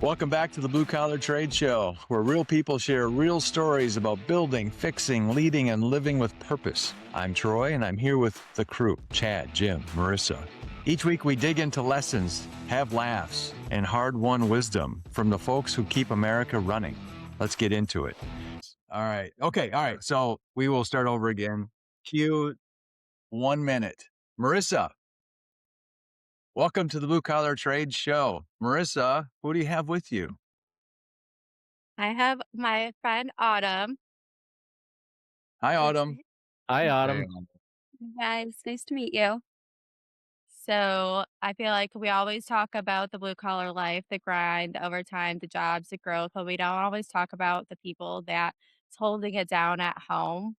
Welcome back to the Blue Collar Trade Show, where real people share real stories about building, fixing, leading, and living with purpose. I'm Troy, and I'm here with the crew, Chad, Jim, Marissa. Each week we dig into lessons, have laughs, and hard-won wisdom from the folks who keep America running. Let's get into it. All right. Okay. All right. So we will start over again. Cue 1 minute. Marissa, welcome to the Blue Collar Trade Show. Marissa, who do you have with you? I have my friend Autumn. Hi, Autumn. Hi, Autumn. Hi, guys, nice to meet you. So I feel like we always talk about the blue collar life, the grind, overtime, the jobs, the growth, but we don't always talk about the people that's holding it down at home,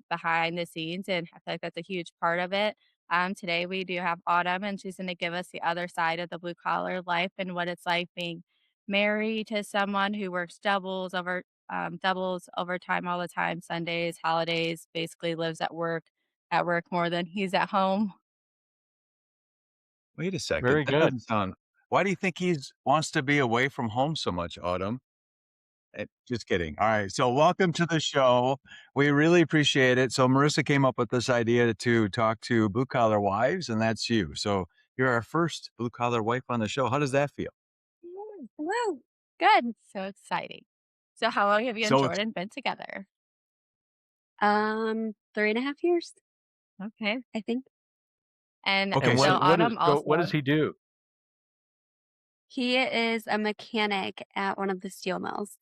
behind the scenes. And I feel like that's a huge part of it. Today we do have Autumn, and she's going to give us the other side of the blue collar life and what it's like being married to someone who works doubles overtime all the time, Sundays, holidays, basically lives at work more than he's at home. Wait a second. Very That good. doesn't sound. Why do you think he's wants to be away from home so much, Autumn? Just kidding. All right. So welcome to the show. We really appreciate it. So Marissa came up with this idea to talk to blue collar wives, and that's you. So you're our first blue collar wife on the show. How does that feel? Woo! Good. So exciting. So how long have you and So Jordan been together? 3.5 years, Okay. I think. And Okay, so so Autumn what does also, he do? He is a mechanic at one of the steel mills.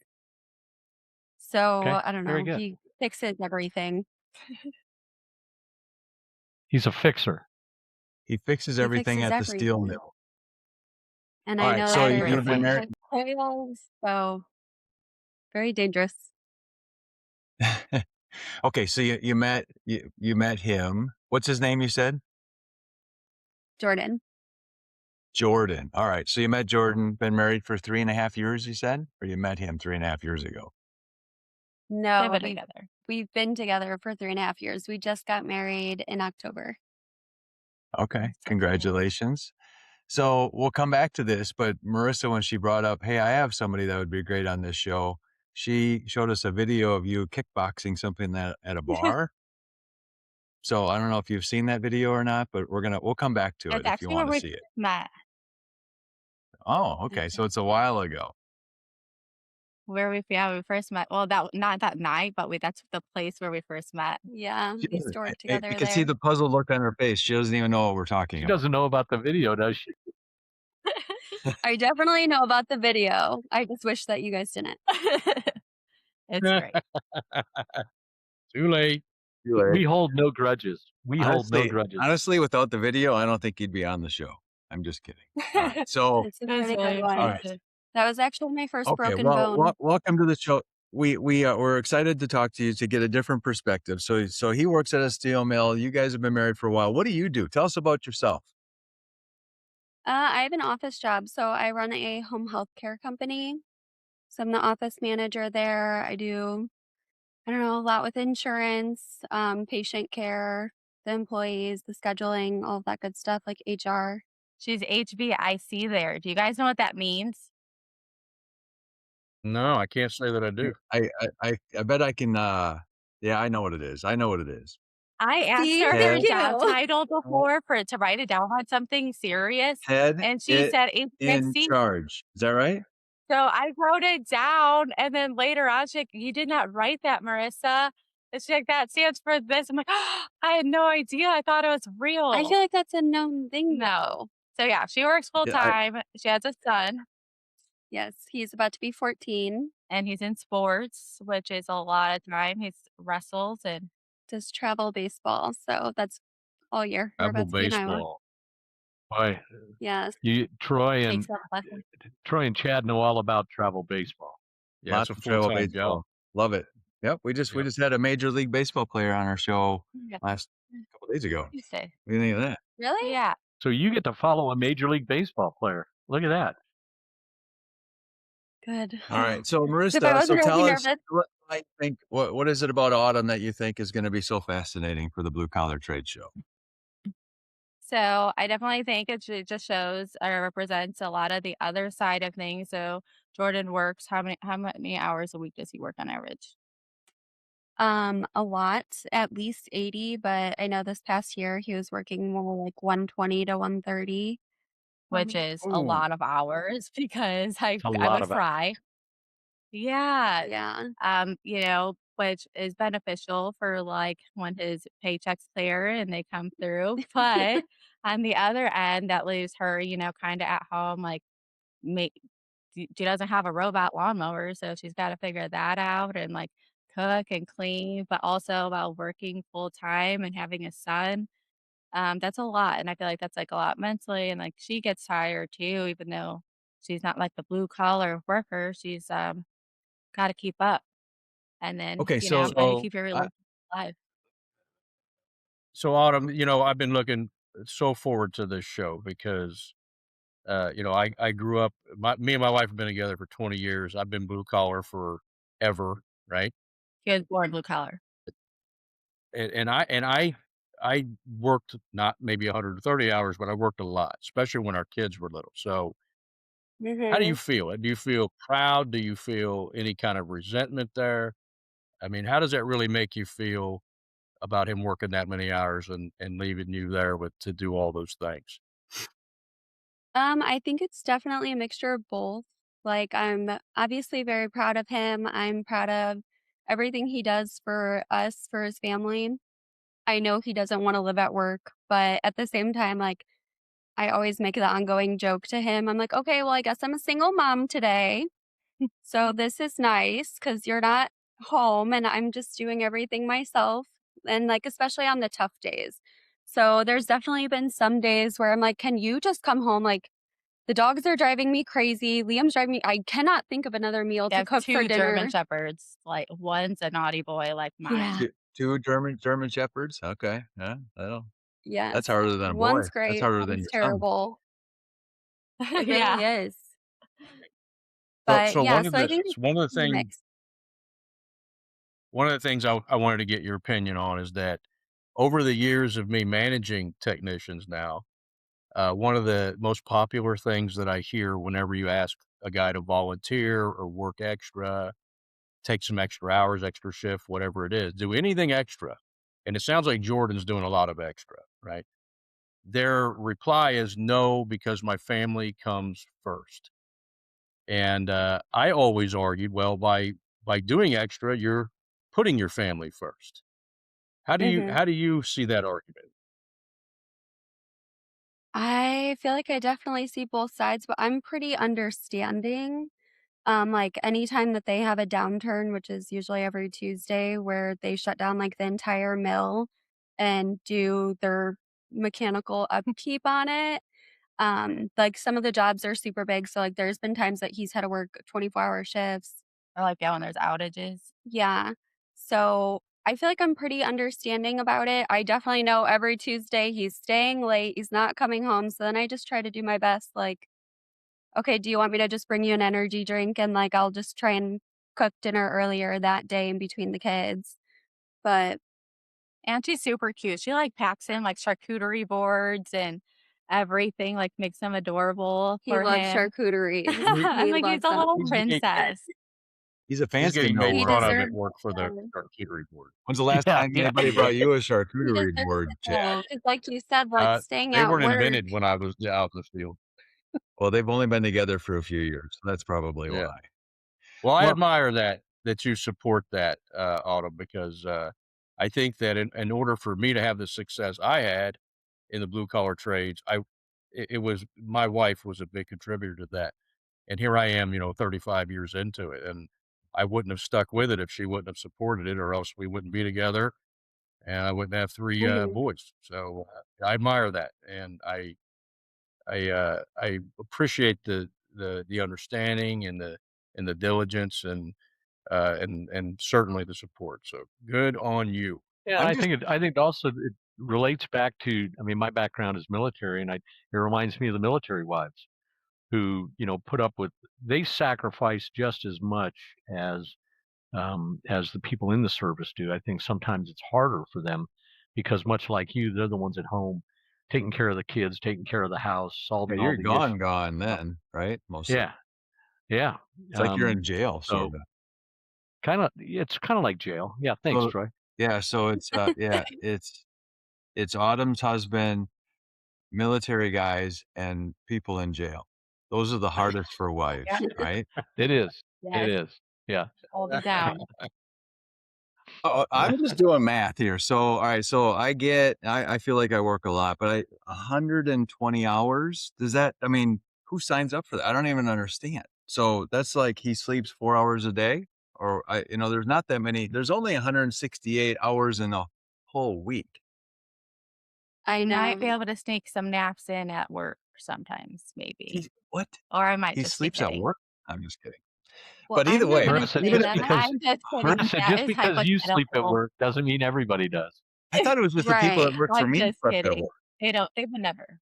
So, Okay, I don't very know, good. he fixes everything. He's a fixer. he fixes He everything fixes at the steel everything. mill. And All I right. know So that you've been married. it coils, so very dangerous. Okay. So you met him. What's his name? You said Jordan. Jordan. All right. So you met Jordan. Been married for 3.5 years. You said, or you met him 3.5 years ago. they've No, been together. we've been together for 3.5 years. We just got married in October. Okay. So exciting. Congratulations. So we'll come back to this, but Marissa, when she brought up, hey, I have somebody that would be great on this show, she showed us a video of you kickboxing something at a bar. So I don't know if you've seen that video or not, but we'll come back to That's it if you actually where want to we see it. met. Oh, okay. So it's a while ago. We first met. Well, that not that night, but that's the place where we first met. Yeah, She we used doesn't, to work I together can see there. the puzzled look on her face. She doesn't even know what we're talking She about. doesn't know about the video, does she? I definitely know about the video. I just wish that you guys didn't. It's great. Too late. Too late. We hold no grudges. We hold no grudges. Honestly, without the video, I don't think you'd be on the show. I'm just kidding. All right. So, It's a That's pretty really good one. all right. impressive. That was actually my first Okay. broken bone. Welcome to the show. We're excited to talk to you to get a different perspective. So he works at a steel mill. You guys have been married for a while. What do you do? Tell us about yourself. I have an office job, so I run a home health care company. So I'm the office manager there. I don't know, a lot with insurance, patient care, the employees, the scheduling, all of that good stuff, like HR. She's HVIC there. Do you guys know what that means? No, I can't say that I do. I bet I can. Yeah, I know what it is. I know what it is. I asked See, her there her you job go. title before to write it down on something serious, Head and she said in HVIC. charge. Is that right? So I wrote it down, and then later on, she's like, "You did not write that, Marissa." And she's like, "That stands for this." I'm like, "I had no idea. I thought it was real." I feel like that's a known thing, No. though. So yeah, she works full Yeah, time. She has a son, Yes, he's about to be 14, and he's in sports, which is a lot of time. He's wrestles and does travel baseball, so that's all year. We're Apple about to be in Iowa. baseball. Boy, Yes. takes up lessons. Troy and Chad know all about travel baseball. Yeah, lots it's a of travel full-time baseball. job. Love it. Yep. We just Yep. had a major league baseball player on our show Yeah. last couple days ago. You say. What do you think of that? Really? Yeah. So you get to follow a Major League Baseball player. Look at that. Good. All right. So If I Marissa, so wasn't tell really us nervous. what is it about Autumn that you think is going to be so fascinating for the Blue Collar Trade Show? So I definitely think it just shows or represents a lot of the other side of things. So Jordan works how many hours a week does he work on average? A lot, at least 80, but I know this past year he was working more like 120 to 130. Which is a Ooh, lot of hours because I it's a I lot would of hours. fry. Yeah. Yeah. Which is beneficial for, like, when his paychecks clear and they come through, but on the other end, that leaves her, kinda at home, like, ma she doesn't have a robot lawnmower, so she's gotta figure that out and, like, cook and clean, but also while working full time and having a son, that's a lot, and I feel like that's, like, a lot mentally, and, like, she gets tired too, even though she's not, like, the blue collar worker, she's, gotta keep up. And then, Okay, so gotta So keep your I relationship alive. so Autumn, I've been looking so forward to this show because I grew up me and my wife have been together for 20 years. I've been blue collar forever, right? He was born blue collar. And I worked not maybe 130 hours, but I worked a lot, especially when our kids were little. So how do you Mhm. feel? Do you feel proud? Do you feel any kind of resentment there? I mean, how does that really make you feel about him working that many hours and leaving you there with to do all those things? I think it's definitely a mixture of both. Like, I'm obviously very proud of him. I'm proud of everything he does for us, for his family. I know he doesn't wanna live at work, but at the same time, like, I always make the ongoing joke to him. I'm like, "Okay, well, I guess I'm a single mom today. So this is nice because 'cause you're not home and I'm just doing everything myself." And, like, especially on the tough days. So there's definitely been some days where I'm like, "Can you just come home?" Like, the dogs are driving me crazy. Liam's driving me I cannot think of another meal I to have cook for 2 German dinner. Shepherds, like, one's a naughty boy like Yeah. mine. 2 German Shepherds? Okay, yeah, that's Yes. harder than a boy. One's That's great, harder than one's your son. terrible. It really Yeah. is. So But, so yeah, one of so I the think so it's a mix. one of the things I wanted to get your opinion on is that over the years of me managing technicians now, one of the most popular things that I hear whenever you ask a guy to volunteer or work extra, take some extra hours, extra shift, whatever it is, do anything extra. And it sounds like Jordan's doing a lot of extra, right? Their reply is no, because my family comes first. And I always argued, well, by doing extra, you're putting your family first. Mhm. How do you see that argument? I feel like I definitely see both sides, but I'm pretty understanding. Like anytime that they have a downturn, which is usually every Tuesday, where they shut down like the entire mill and do their mechanical upkeep on it. Like some of the jobs are super big. So like there's been times that he's had to work 24-hour shifts. I like that when there's outages. Yeah. So I feel like I'm pretty understanding about it. I definitely know every Tuesday he's staying late, he's not coming home. So then I just try to do my best. Like, okay, do you want me to just bring you an energy drink? And like, I'll just try and cook dinner earlier that day in between the kids. But And she's super cute. She, like, packs in, like, charcuterie boards and everything, like, makes them adorable he for loves him. charcuterie. He I'm He like, "He's loves a them. little he's getting princess." He's a he's fancy getting made no He fun of deserves at work for the it. charcuterie board. When's the last Yeah, time yeah, anybody yeah. brought you a He charcuterie deserves board, it Chad? though. Because like you said, like staying They at weren't work. invented when I was out in the field. Well, they've only been together for a few years, so that's probably Yeah. why. Well, I Well, admire that you support that, Autumn, because, I think that in order for me to have the success I had in the blue collar trades, it was my wife was a big contributor to that. And here I am, 35 years into it, and I wouldn't have stuck with it if she wouldn't have supported it, or else we wouldn't be together, and I wouldn't have 3, Mhm. boys. So, I admire that, and I appreciate the understanding and the diligence and certainly the support. So good on you. Yeah, I'm just I think also it relates back to, I mean, my background is military, and it reminds me of the military wives who, put up with, they sacrifice just as much as the people in the service do. I think sometimes it's harder for them because much like you, they're the ones at home taking care of the kids, taking care of the house, Yeah, solving all you're the issues. gone then, right? Mostly. Yeah, yeah. It's like you're in jail, So sort of. it's kind of like jail. Yeah, thanks, So Troy. yeah, so it's Autumn's husband, military guys, and people in jail. Those are the hardest for wives, Yeah. right? It is. It Yes. is. Yeah. Hold it down. Oh, I'm just doing math here. So, all right. So I feel like I work a lot, but 120 hours. I mean, who signs up for that? I don't even understand. So that's like he sleeps 4 hours a day there's not that many. There's only 168 hours in a whole week. I You might be know. able to sneak some naps in at work sometimes, maybe. What? Or I might He just be sleeps at kidding. work? I'm just kidding. Well, But either I'm not way, gonna Marissa, say even if just that. because I'm just kidding. Marissa, That just is because you sleep at hypothetical. work doesn't mean everybody does. I thought it was just the people that Right. work for I'm me just slept at kidding. work. They would never.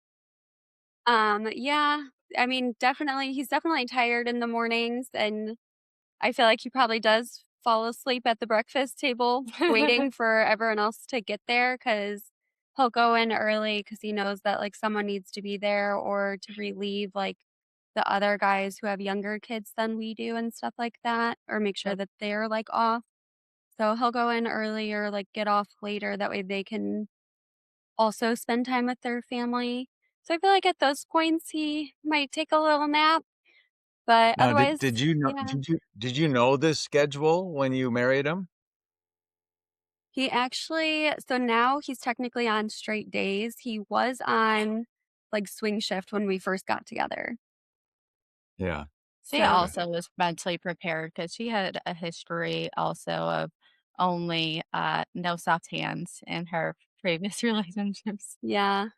Yeah. I mean, definitely he's definitely tired in the mornings, and I feel like he probably does fall asleep at the breakfast table waiting for everyone else to get there, because he'll go in early because he knows that, like, someone needs to be there or to relieve, like, the other guys who have younger kids than we do and stuff like that, or make sure Yep. that they're, like, off. So he'll go in early or, like, get off later, that way they can also spend time with their family. So I feel like at those points, he might take a little nap, but Now, did, otherwise, did you know yeah. did you know this schedule when you married him? He actually, so now he's technically on straight days. He was on, like, swing shift when we first got together. Yeah. She So, Okay. also was mentally prepared because she had a history also of only no soft hands in her previous relationships. yeah,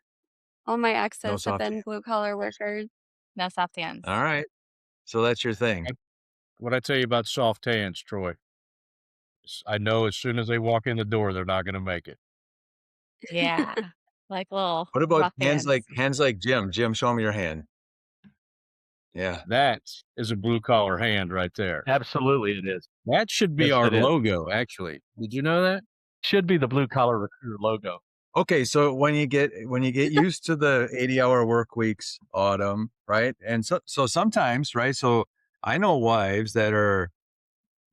all my No exes have soft been blue collar workers. No soft hands. All right. So that's your thing. What I tell you about soft hands, Troy, I know as soon as they walk in the door, they're not gonna make it. Yeah. Like little What about rough hands. hands like Jim? Jim, show me your hand. Yeah. That is a blue collar hand right there. Absolutely, it is. That should be Yes, our it is. logo, actually. Did you know that? Should be the blue collar recruiter logo. Okay, so when you get used to the 80-hour work weeks, Autumn, right? And so sometimes, right? So I know wives that are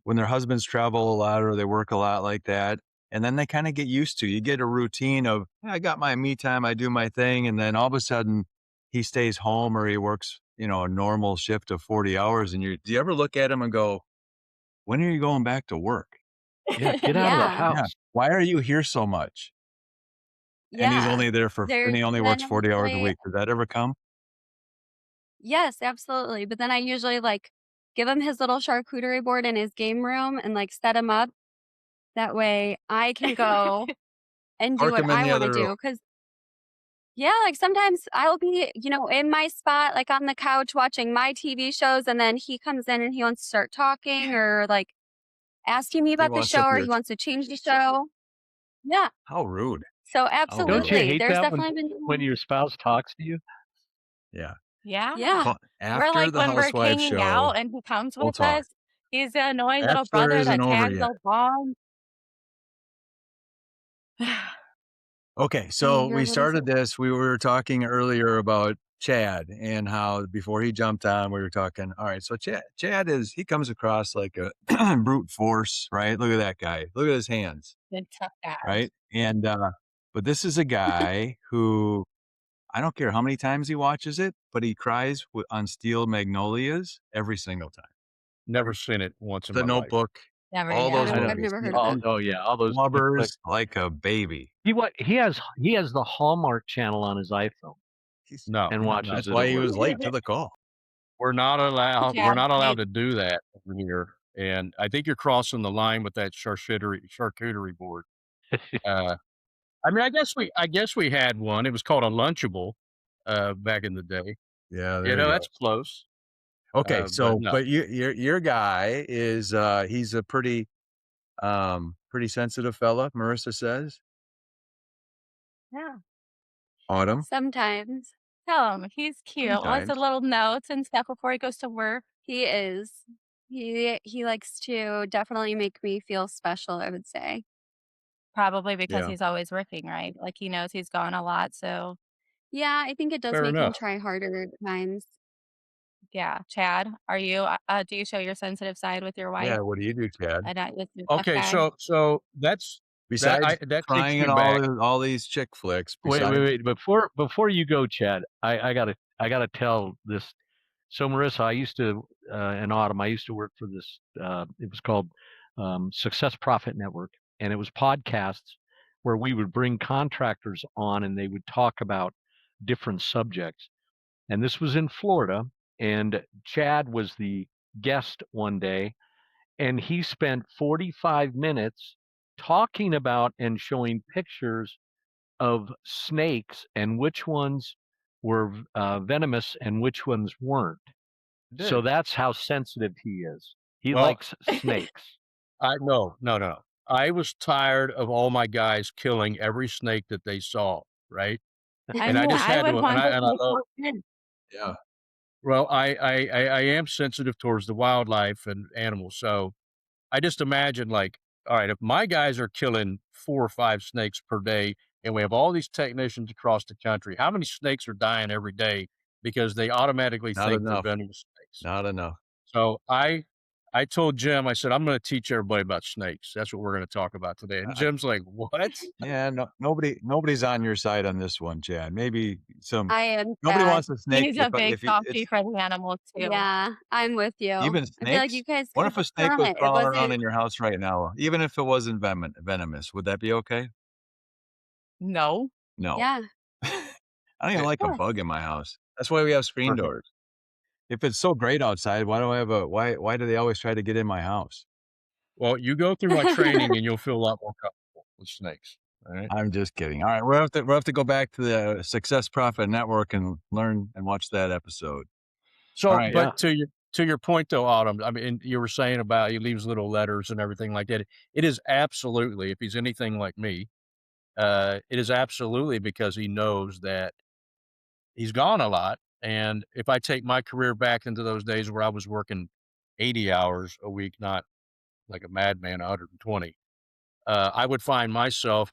when their husbands travel a lot or they work a lot like that, and then they kind of get used to. You get a routine of, "Yeah, I got my me time, I do my thing," and then all of a sudden he stays home or he works, a normal shift of 40 hours, and do you ever look at him and go, "When are you going back to work?" Yeah, get out of the Yeah, Yeah. house. Why are you here so much? And he's yeah. only there and There's he only been works 40 hours a actually, week. Does that ever come? yes, absolutely. But then I usually, like, give him his little charcuterie board in his game room and, like, set him up. That way I can go and do Park what him in I the want to other room. do. Cause yeah, like, sometimes I'll be, in my spot, like, on the couch watching my TV shows, and then he comes in and he wants to start talking or, like, asking me He about the wants show, up or here. he wants to change the show. Yeah. How rude. So How Don't rude. you absolutely. hate There's that when definitely when been, your spouse talks to you? Yeah. Yeah. yeah. We're After like the when we're Housewives hanging out show, and he comes we'll with talk. us, he's the annoying little Bachelor brother isn't that over tags yet. along. Okay, I so hear we what is started it? this. We were talking earlier about Chad and how before he jumped on, we were talking. All right, so Chad he comes across like a brute force, right? Look at that guy. Look at his hands, Good tough guy. right? And but this is a guy who I don't care how many times he watches it, but he cries on Steel Magnolias every single time. Never seen it once in The my life. Notebook, Never, all those I yeah. know. I've movies. never heard of Oh, it. oh yeah, all those he flicks. Blubbers like a baby. He has the Hallmark channel on his iPhone No, and watches That's it why he over and was over. late to the call. we're not allowed. We're Chad not allowed type. to do that over here. And I think you're crossing the line with that charcuterie board. Uh, I mean, I guess we had one. It was called a Lunchable back in the day. Yeah, there you go. That's close. Okay, But so no, but your guy is he's a pretty sensitive fella, Marissa says. Yeah. Autumn, Sometimes Tell him he's cute. Lots of sometimes. little notes and stuff before he goes to work. he is. He likes to definitely make me feel special, I would say. Probably because Yeah. he's always working, right? Like he knows he's gone a lot. So Yeah, I think it does Fair make him enough. try harder at times. Yeah. Chad, are you, do you show your sensitive side with your wife? Yeah, what do you do, Chad? Okay, Okay. so Besides that takes crying me in back. all these chick flicks, Wait, wait, besides wait. Before you go, Chad, I gotta tell this. So Marissa, I used to in Autumn, I used to work for this. It was called Success Profit Network, and it was podcasts where we would bring contractors on, and they would talk about different subjects. And this was in Florida, and Chad was the guest one day, and he spent 45 minutes talking about and showing pictures of snakes and which ones were venomous and which ones weren't. So Did. that's how sensitive he is. He Well, likes snakes. no. I was tired of all my guys killing every snake that they saw, right? I And I mean, just I had would to, want to and I take love. more in. yeah. Well, I am sensitive towards the wildlife and animals, so I just imagine like, all right, if my guys are killing 4 or 5 snakes per day, and we have all these technicians across the country, how many snakes are dying every day because they automatically Not think they're enough. venomous snakes? Not enough. So I told Jim, I said, I'm going to teach everybody about snakes. That's what we're going to talk about today. And I Jim's like, what? Yeah, nobody's on your side on this one, Chad. Maybe some I am nobody sad. wants a snake He's a big if you softie it's for the animals too. Yeah, I'm with you. even I feel like you snakes. guys What could if have a just snake done was it. It crawling around wasn't in your house right now? Even if it wasn't venomous, would that be okay? No. No. yeah, I don't even like a course. bug in my house. That's why we have screen Perfect. doors. If it's so great outside, why do I have a why do they always try to get in my house? Well, you go through my training and you'll feel a lot more comfortable with snakes. All right. I'm just kidding. All right, we'll have to go back to the Success Profit Network and learn and watch that episode. All So, right. Yeah. but to your point though, Autumn, I mean, you were saying about he leaves little letters and everything like that. It is absolutely, if he's anything like me, it is absolutely because he knows that he's gone a lot. And if I take my career back into those days where I was working 80 hours a week, not like a madman, 120, I would find myself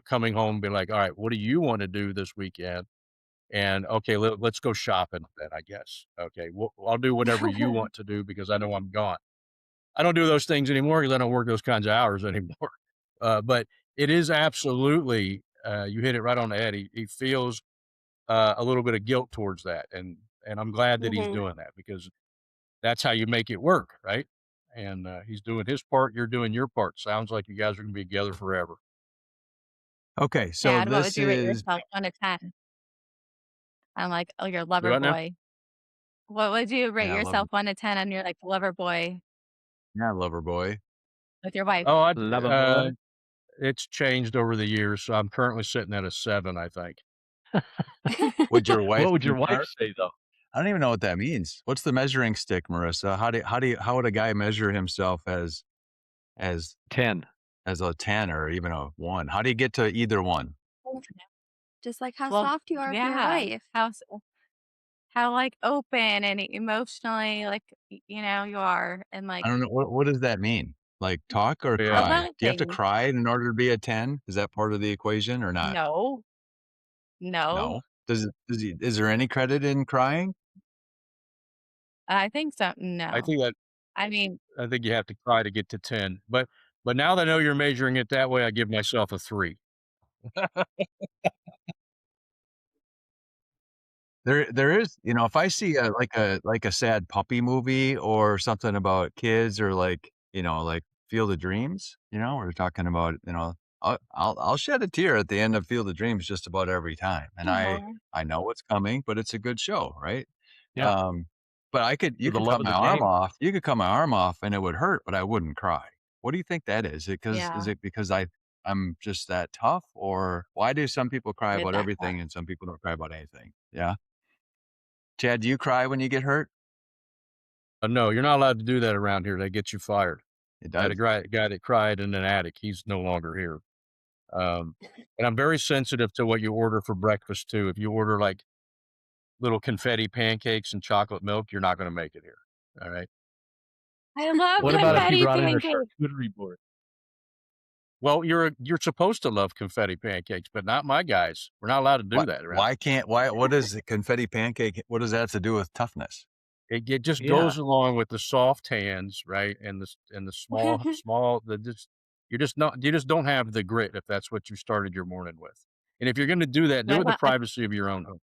coming home and be like, all right, what do you want to do this weekend? And okay, let's go shopping then, I guess. Okay, I'll do whatever you want to do because I know I'm gone. I don't do those things anymore because I don't work those kinds of hours anymore. But it is absolutely, you hit it right on the head. He feels a little bit of guilt towards that, and I'm glad that he's hmm doing that because that's how you make it work, right? And he's doing his part, you're doing your part. Sounds like you guys are going to be together forever. Okay, so Chad, what would this you rate is yourself 1 to 10? I'm like, oh, your Do lover I now? boy. What would you rate yeah, yourself 1 to 10 on your like lover boy lover boy. with your wife? Oh, Love a boy. it's changed over the years. So I'm currently sitting at a 7, I think. Would your wife What would your wife concur? say though? I don't even know what that means. What's the measuring stick, Marissa? How would a guy measure himself as 10. as a 10 or even a 1? How do you get to either one? Just like how Well, soft you are with your yeah. wife. How like open and emotionally like you are and like I don't know what does that mean? Like talk or a Yeah. cry? lot of Do you have to things. cry in order to be a 10? Is that part of the equation or not? No, no. No. Is there any credit in crying? I think so. I No. think that I mean, I think you have to try to get to 10. But now that I know you're measuring it that way, I give myself a 3. There is, if I see like a sad puppy movie or something about kids or like Field of Dreams, we're talking about, I'll shed a tear at the end of Field of Dreams just about every time. And aw, I know what's coming, but it's a good show, right? Yeah. Um, but you For the could love cut of my the arm game. off. You could cut my arm off and it would hurt, but I wouldn't cry. What do you think that is? Is yeah, it because I'm just that tough, or why do some people cry you're about that tough. everything and some people don't cry about anything? Yeah. Chad, do you cry when you get hurt? No, you're not allowed to do that around here. They get you fired. It I had a does. guy that cried in an attic. He's no longer here. And I'm very sensitive to what you order for breakfast too. If you order like little confetti pancakes and chocolate milk, you're not going to make it here. All right. I love What about if you confetti brought in a pancakes. charcuterie board? Well, you're supposed to love confetti pancakes, but not my guys. We're not allowed to do that around. What is the confetti pancake? What does that have to do with toughness? It just Yeah. goes along with the soft hands, right? And the small the just you just don't have the grit if that's what you started your morning with. And if you're gonna do that, do it in the privacy of your own home.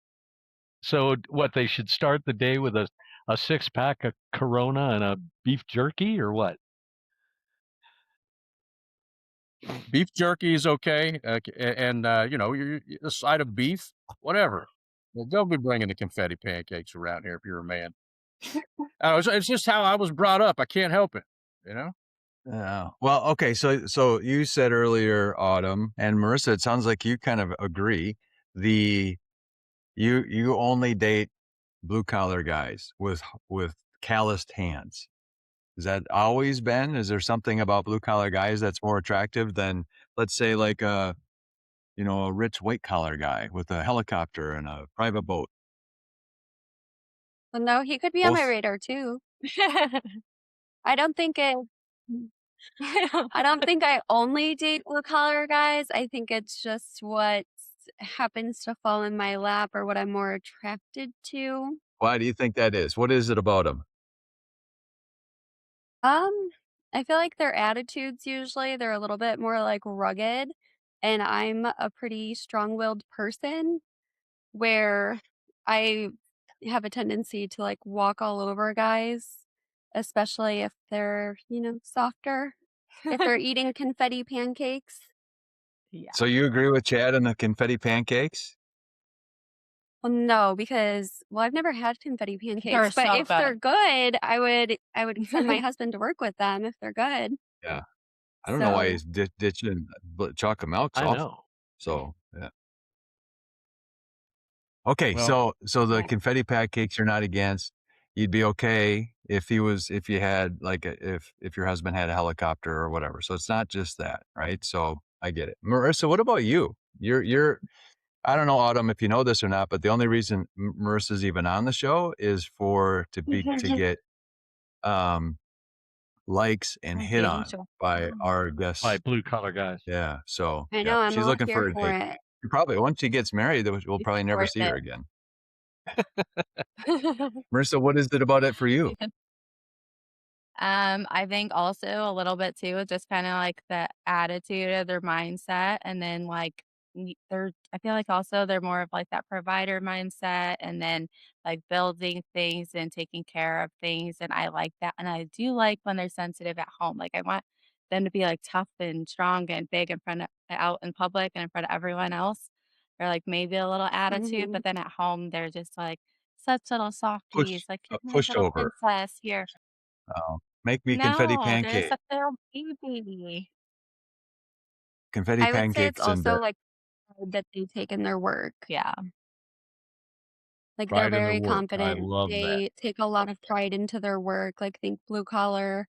So what, they should start the day with a 6-pack of Corona and a beef jerky, or what? Beef jerky is okay, and a side of beef, whatever. Well, don't be bringing the confetti pancakes around here if you're a man. It's just how I was brought up. I can't help it, you know? Yeah. Well, okay. So you said earlier, Autumn and Marissa, it sounds like you kind of agree. You only date blue collar guys with calloused hands. Has that always been? Is there something about blue collar guys that's more attractive than, let's say, like a rich white collar guy with a helicopter and a private boat? Well, no, he could be on my Both. radar too. I don't think it. I don't think I only date blue collar guys. I think it's just what happens to fall in my lap or what I'm more attracted to. Why do you think that is? What is it about them? Um, I feel like their attitudes usually they're a little bit more like rugged, and I'm a pretty strong-willed person where I have a tendency to like walk all over guys, especially if they're, softer. If they're eating confetti pancakes. Yeah. So you agree with Chad on the confetti pancakes? Well, no, because I've never had confetti pancakes, but so if they're good, I would send my husband to work with them if they're good. Yeah. I don't know why So he's ditching chocolate milks I off. know. So yeah. Okay, Well, so the Right. confetti pancakes you're not against. You'd be okay if you had like if your husband had a helicopter or whatever. So it's not just that, right? So I get it. Marissa, what about you? You're I don't know, Autumn, if you know this or not, but the only reason Marissa's even on the show is to get likes and hit Dating on show. by our By guests. blue collar guys. Yeah. So I yeah, know I'm she's all looking here for a for date. it. Probably once she gets married, we'll probably never Worth see her it. again. Marissa, what is it about it for you? I think also a little bit too, just kind of like the attitude of their mindset. And then like I feel like also they're more of like that provider mindset and then like building things and taking care of things. And I like that. And I do like when they're sensitive at home. Like I want them to be like tough and strong and big in front of out in public and in front of everyone else. Or like maybe a little attitude, Mhm. but then at home they're just like such little softies, like A you're my little pushover. princess here. Make me confetti No, they're pancake, such a little baby. confetti I would say it's pancakes in also bed. like that they take in their work. Yeah. Like they're pride in their very work. I confident. love that. They take a lot of pride into their work. Like think blue collar.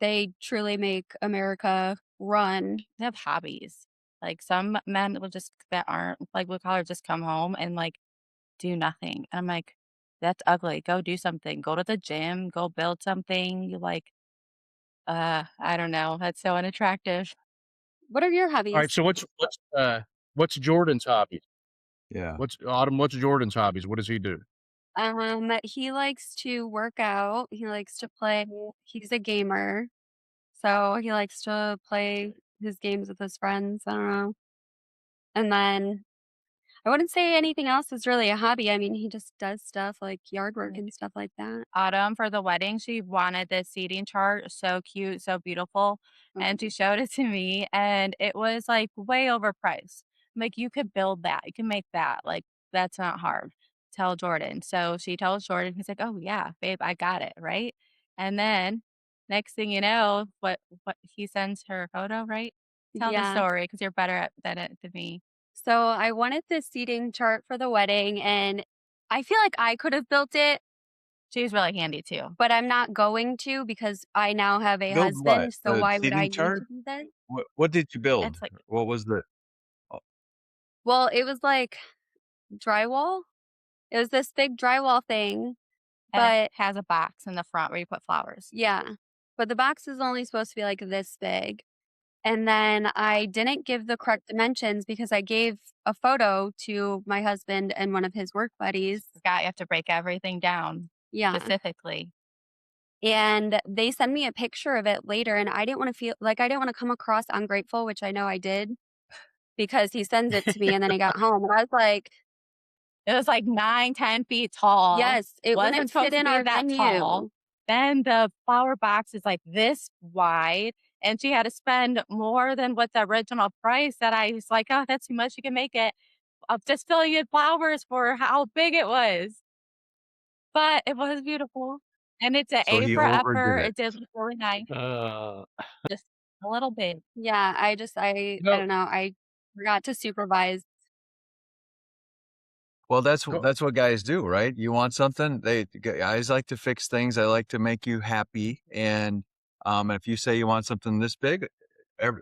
They truly make America run. They have hobbies. Like some men will just that aren't like blue collar just come home and like do nothing. And I'm like, that's ugly. Go do something. Go to the gym, go build something. You like I don't know. That's so unattractive. What are your All right, hobbies? so what's Jordan's hobbies? Yeah. What's Jordan's hobbies? What does he do? He likes to work out. He likes to play. He's a gamer, so he likes to play his games with his friends. I don't know. And then I wouldn't say anything else is really a hobby. I mean, he just does stuff like yard work and stuff like that. Autumn for the wedding, she wanted this seating chart, so cute, so beautiful, and she showed it to me, and it was, like, way overpriced. I'm like, "You could build that, you can make that, like, that's not hard. Tell Jordan." So she tells Jordan, he's like, "Oh, yeah, babe, I got it," right? And then, next thing you know, what he sends her a photo, right? Tell the Yeah. story because 'cause you're better at it than me. So I wanted this seating chart for the wedding, and I feel like I could have built it, She's really handy too. but I'm not going to because I now have a Build what? husband. So The why would I seating need chart? to do that? What did you build? It's like What was the oh, Well, it was like drywall. It was this big drywall thing, and it but has a box in the front where you put flowers. yeah. But the box is only supposed to be like this big. And then I didn't give the correct dimensions because I gave a photo to my husband and one of his work buddies. Scott, you have to break everything down Yeah. specifically. And they send me a picture of it later, and I didn't want to feel like I didn't want to come across ungrateful, which I know I did because he sends it to me and then he got home. And I was like, It was like 9, 10 feet tall. yes, it Wasn't wouldn't supposed fit to in be our that tall. venue. Then the flower box is like this wide, and she had to spend more than what the original price that I was like, "Oh, that's too much. You can make it." Of just filling in flowers for how big it was. But it was beautiful, and it's an So A he for overdid effort. it. It did look really nice, Uh, just a little bit. Yeah, I No, don't know. I forgot to supervise. Well, that's no, that's what guys do, right? You want something, guys like to fix things. I like to make you happy, and if you say you want something this big,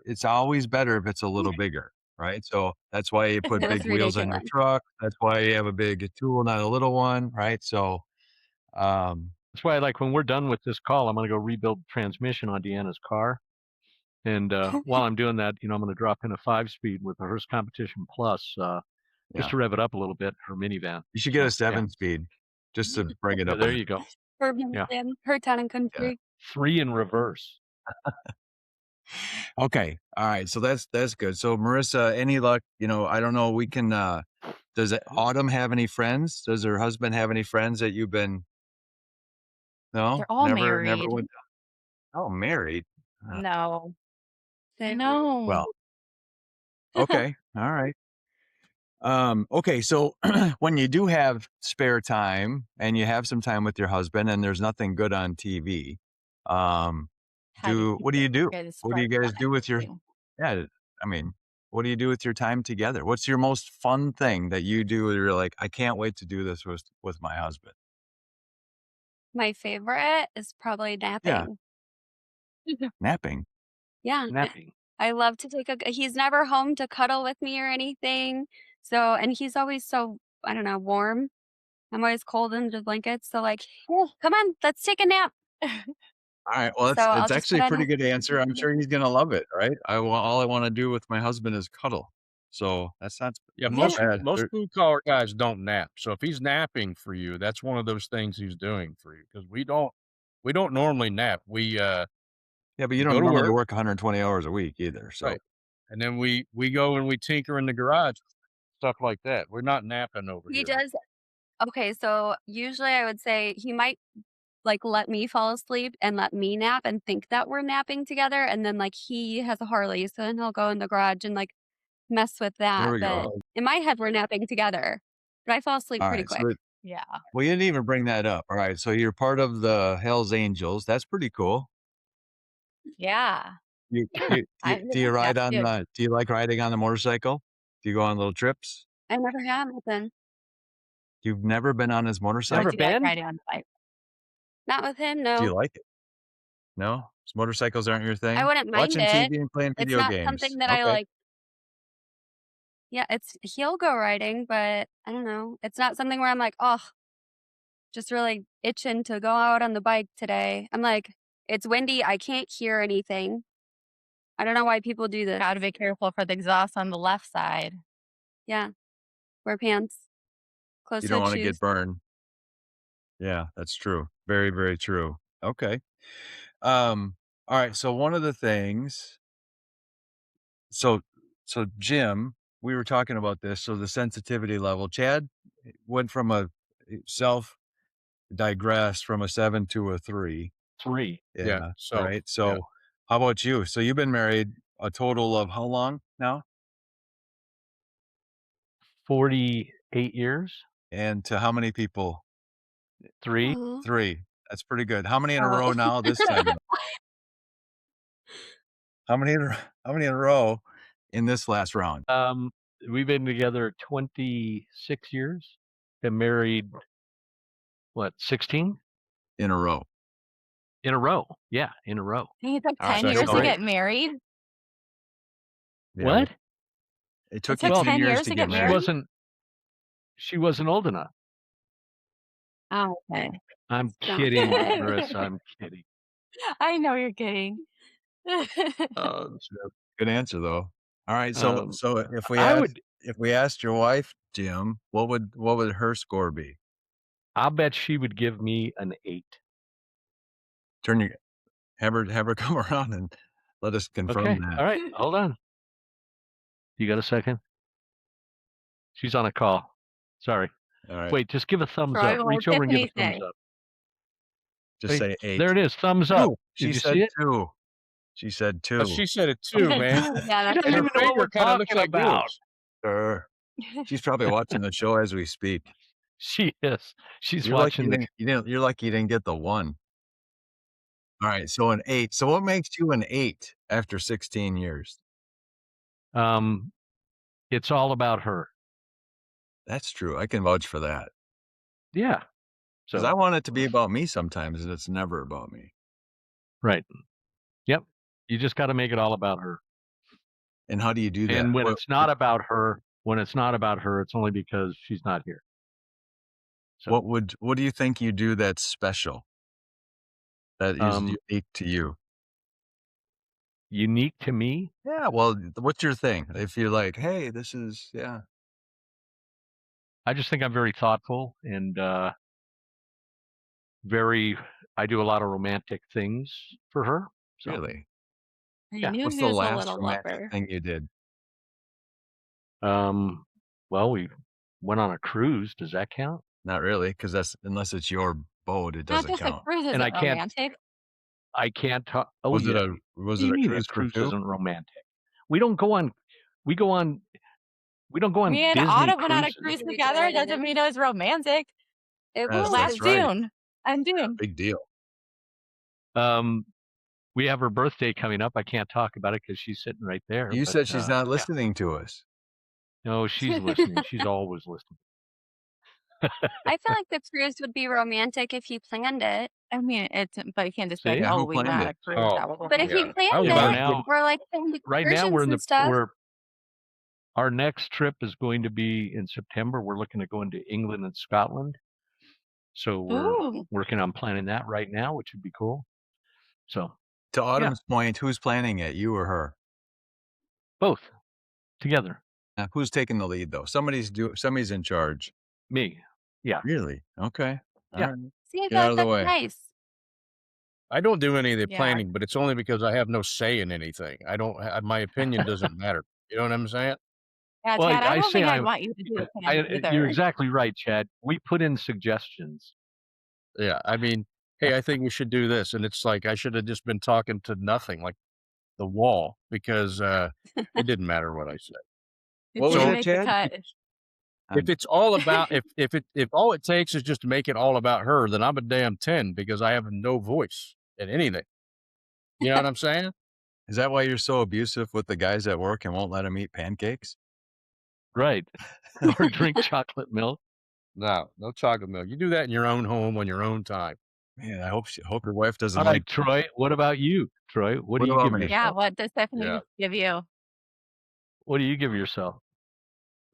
it's always better if it's a little bigger, right? So that's why you put It was big wheels on your ridiculous. truck. That's why you have a big tool, not a little one, right? So, that's why, like, when we're done with this call, I'm going to go rebuild the transmission on Deanna's car. And while I'm doing that, I'm going to drop in a 5-speed with a Hearst Competition Plus, just yeah, to rev it up a little bit, her minivan. you should get a So, yeah. 7-speed just to bring it Yeah, up. there you go. For Yeah. her town and Yeah. country. 3 in reverse. Okay. All right. So that's good. So Marissa, any luck? I don't know. We can. Does Autumn have any friends? Does her husband have any friends that you've been? No, They're all never married. went. Oh, married. No. Same. No. Well, okay. All right. Okay. So when you do have spare time and you have some time with your husband and there's nothing good on TV, How do what do you do? guys What do you guys do with your? anything? Yeah. I mean, what do you do with your time together? What's your most fun thing that you do? Where you're like, I can't wait to do this with my husband. My favorite is probably Yeah, napping. napping. Yeah. Napping. I love to he's never home to cuddle with me or anything. So, and he's always so, I don't know, warm. I'm always cold in the blankets. So like, "Oh, come on, let's take a nap." All right. Well, So I'll it's just actually put a on pretty good answer. I'm sure he's gonna love it, right? All I want to do with my husband is cuddle. So that's not yeah, not most Yeah. bad. most blue collar guys don't nap. So if he's napping for you, that's one of those things he's doing for you because we don't normally nap. Yeah, but you We don't go to normally work, work 120 hours a week either. So right, and then we go and we tinker in the garage, stuff like that. We're not napping over He here. does. Okay. So usually I would say he might like let me fall asleep and let me nap and think that we're napping together. And then like he has a Harley. So then he'll go in the garage and like mess with there that. we But go. in my head, we're napping together. But I fall asleep All pretty right. quick. Yeah. Well, you didn't even bring that up. All right. So you're part of the Hells Angels. That's pretty cool. Yeah. You, you, I you do you like that ride on too. do you like riding on a motorcycle? Do you go on little trips? I never have with him. You've never been on his I Never motorcycle? do like been? riding on the bike. Not with him, Do you no. like it? No? Motorcycles aren't your I thing? wouldn't mind Watching it. TV and playing It's video not games. something that I Okay. like. Yeah, he'll go riding, but I don't know. It's not something where I'm like, oh, just really itching to go out on the bike today. I'm like, it's windy. I can't hear anything. I don't know why people do this. Gotta be careful for the exhaust on the left side. Yeah, wear pants, You close-toed don't want to get shoes. burned. Yeah, that's true. Very, very true. Okay. Um, all right. So one of the things, so Jim, we were talking about this. So the sensitivity level, Chad went from self digressed from a 7 to a 3. 3. Yeah. Yeah. So Right. yeah. So how about you? So you've been married a total of how long now? 48 years. And to how many people? 3. Oh. 3. That's pretty good. How many in a Oh. row now this time? How many in a row in this last round? We've been together 26 years. Been married, what, 16 In a row. in a row? Yeah, in a row. Dang, it took All right, 10 that's years to great. get married? Yeah, What? It took It you took 10 10 years years to to get get She married. married? wasn't old enough. Oh, okay. I'm Stop kidding, it. Marissa. I'm kidding. I know you're kidding. Oh, Good answer though. All right, so Um, so I would. if we asked your wife, Jim, what would her score be? I'll bet she would give me an 8. Turn your have her come around and let us confirm Okay. that. All right. Hold on. You got a second? She's on a call. Sorry. All right, Wait, just give a thumbs Troy, up. what would Reach over and give a Tiffany thumbs say? up. just Wait, say 8. there it is. Thumbs up. 2. Did She you see said it? 2. She said But 2. she said it too, man. Yeah, She that's doesn't And her even know what finger we're kind of looks talking like about. yours. Sure. She's probably watching the show as we speak. She is. She's You're lucky watching the. you're lucky you didn't get the 1. All right, so an 8. So what makes you an 8 after 16 years? Um, it's all about her. That's true. I can vouch for that. Yeah. Because So I want it to be about me sometimes, and it's never about me. right. Yep. You just got to make it all about her. And how do you do that? And when What it's not about her, it's only because she's not here. So what do you think you do that's special, that is um, unique to you? unique to me, Yeah, well, what's your thing? If you're like, "Hey, this is" yeah, I just think I'm very thoughtful and very. I do a lot of romantic things for her. So really? I yeah. knew What's he the was a last little romantic lover. thing you did? Well, we went on a cruise. Does that count? Not really, because that's unless it's your boat, it Not doesn't just a count. cruise And isn't romantic. I can't talk. Oh Was it yeah. a What was do it you a mean a cruise for cruise 2? isn't romantic? We don't go on. We go on. We don't go on Me and Disney Autumn went on a cruises. cruise We together. did, and Doesn't mean it was romantic. it Yes, was. that's Last right. June. And June. Big deal. Um, we have her birthday coming up. I can't talk about it because she's sitting right there. You But said she's not yeah, listening to us. no, she's listening. She's always listening. I feel like the cruise would be romantic if you planned it. I mean, but you can't just be like, See, Yeah, oh, who we went planned on it? a cruise. Oh, That was But if you yeah. romantic. I planned was yeah. about it, to Now, we're like planning right now excursions and stuff. our next trip is going to be in September. We're looking at going to England and Scotland. So we're Ooh. working on planning that right now, which would be cool. So To yeah, Autumn's point, who's planning it, you or her? both together. Who's taking the lead, though? Somebody's in charge. Me. Yeah. Really? Okay. All Yeah. right. See, I Get feel out like of the that's way. nice. I don't do any of the Yeah. planning, but it's only because I have no say in anything. I don't. My opinion doesn't matter. You know what I'm saying? Yeah, Well, Chad, I I don't say think I'd want you to do the planning you're either. exactly right, Chad. We put in suggestions. Yeah. I mean, hey, I think we should do this, and it's like I should have just been talking to nothing, like the wall, because it didn't matter what I said. It What was didn't So it, make the Chad? cut. if it's all about if all it takes is just to make it all about her, then I'm a damn 10 because I have no voice in anything. You know what I'm saying? Is that why you're so abusive with the guys at work and won't let them eat pancakes? Right. Or drink chocolate milk. No chocolate milk. You do that in your own home on your own time. Man, I hope your wife doesn't All like. right, Troy. What about you? Troy, what do What you about give me? yourself? Yeah, what does Stephanie Yeah. give you? What do you give yourself?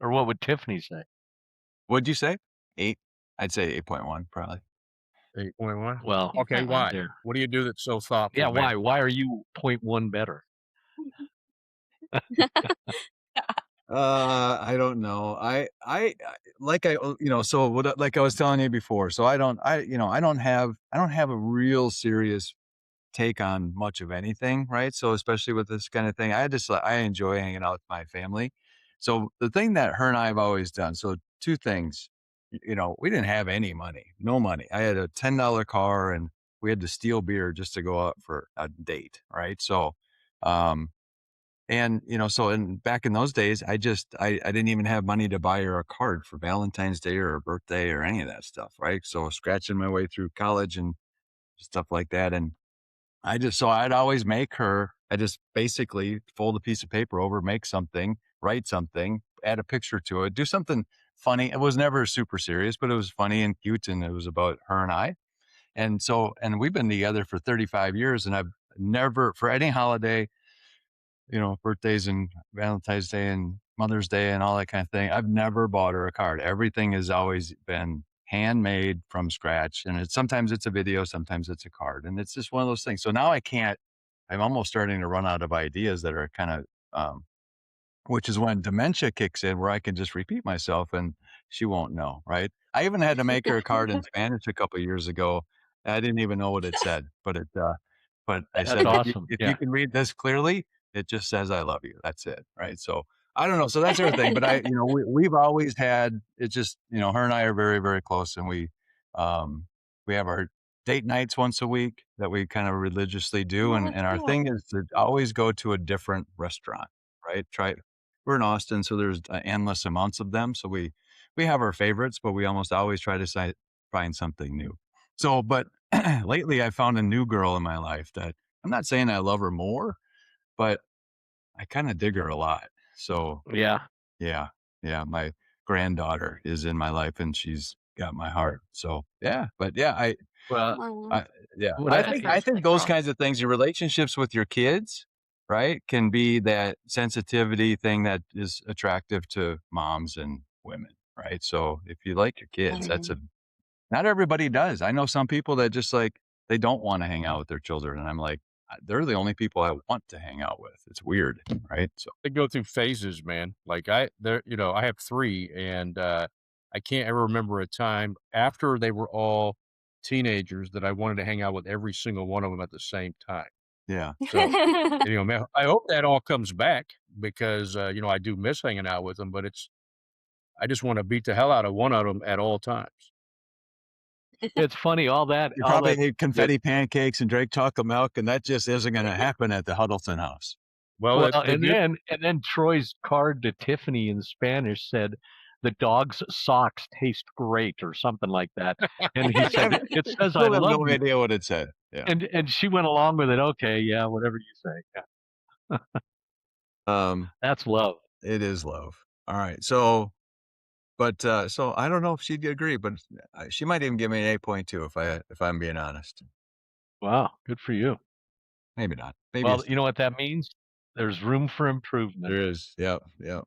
Or what would Tiffany say? What'd you say? 8? I'd say 8.1 probably. 8.1. Well, Okay, 8.1. why? there. What do you do that's so thoughtful? Yeah, man? why? Why are you 0.1 better? I don't know. Like so like I was telling you before. So I don't have a real serious take on much of anything, right? So especially with this kind of thing, I enjoy hanging out with my family. So the thing that her and I have always done. So two things. We didn't have any money, no money. I had a $10 car, and we had to steal beer just to go out for a date, right? So, and back in those days, I didn't even have money to buy her a card for Valentine's Day or her birthday or any of that stuff, right? So scratching my way through college and stuff like that. And I'd always make her, I just basically fold a piece of paper over, make something, write something, add a picture to it, do something funny. It was never super serious, but it was funny and cute. And it was about her and I. And we've been together for 35 years, and I've never, for any holiday, birthdays and Valentine's Day and Mother's Day and all that kind of thing, I've never bought her a card. Everything has always been handmade from scratch. And sometimes it's a video, sometimes it's a card. And it's just one of those things. So now I'm almost starting to run out of ideas that are kind of which is when dementia kicks in, where I can just repeat myself and she won't know, right? I even had to make her a card in Spanish a couple years ago. I didn't even know what it said, but I That's said, awesome. if you Yeah. can read this clearly, it just says I love you. That's it, right? So I don't know. So that's our thing. But we've always had it's just her and I are very very close, and um, we have our date nights once a week that we kind of religiously do, Oh, and that's our cool. thing is to always go to a different restaurant, right? We're in Austin, so there's endless amounts of them. So we have our favorites, but we almost always try to find something new. So, but lately I found a new girl in my life that I'm not saying I love her more, but I kind of dig her a lot. So Yeah. yeah, yeah, my granddaughter is in my life and she's got my heart. So yeah, but yeah, Well, Aw. I yeah, what I I, That's think really I think sweet, those girl. kinds of things, your relationships with your kids, right, can be that sensitivity thing that is attractive to moms and women, right? So if you like your kids, that's Mhm. a not everybody does. I know some people that just like they don't want to hang out with their children, and I'm like, they're the only people I want to hang out with. It's weird, right? So They go through phases, man. Like I have 3 and, I can't ever remember a time after they were all teenagers that I wanted to hang out with every single one of them at the same time. yeah, So, man, I hope that all comes back because, I do miss hanging out with them, but I just wanna beat the hell out of one of them at all times. it's funny, you all probably that, ate that confetti pancakes and drank chocolate milk, and that just isn't going to happen at the Huddleston house. Well, well, the good and then Troy's card to Tiffany in Spanish said, "The dog's socks taste great," or something like that. And he I said, "It says I still have love no you." idea what it said. Yeah. And she went along with it. Okay, yeah, whatever you say. Yeah. Um, That's love. it is love. All right. So I don't know if she'd agree, but she might even give me an 8.2 if I'm being honest. Wow, good for you. Maybe not. Maybe Well, it's you know what that means? There's room for improvement. there is. Yeah. Yeah.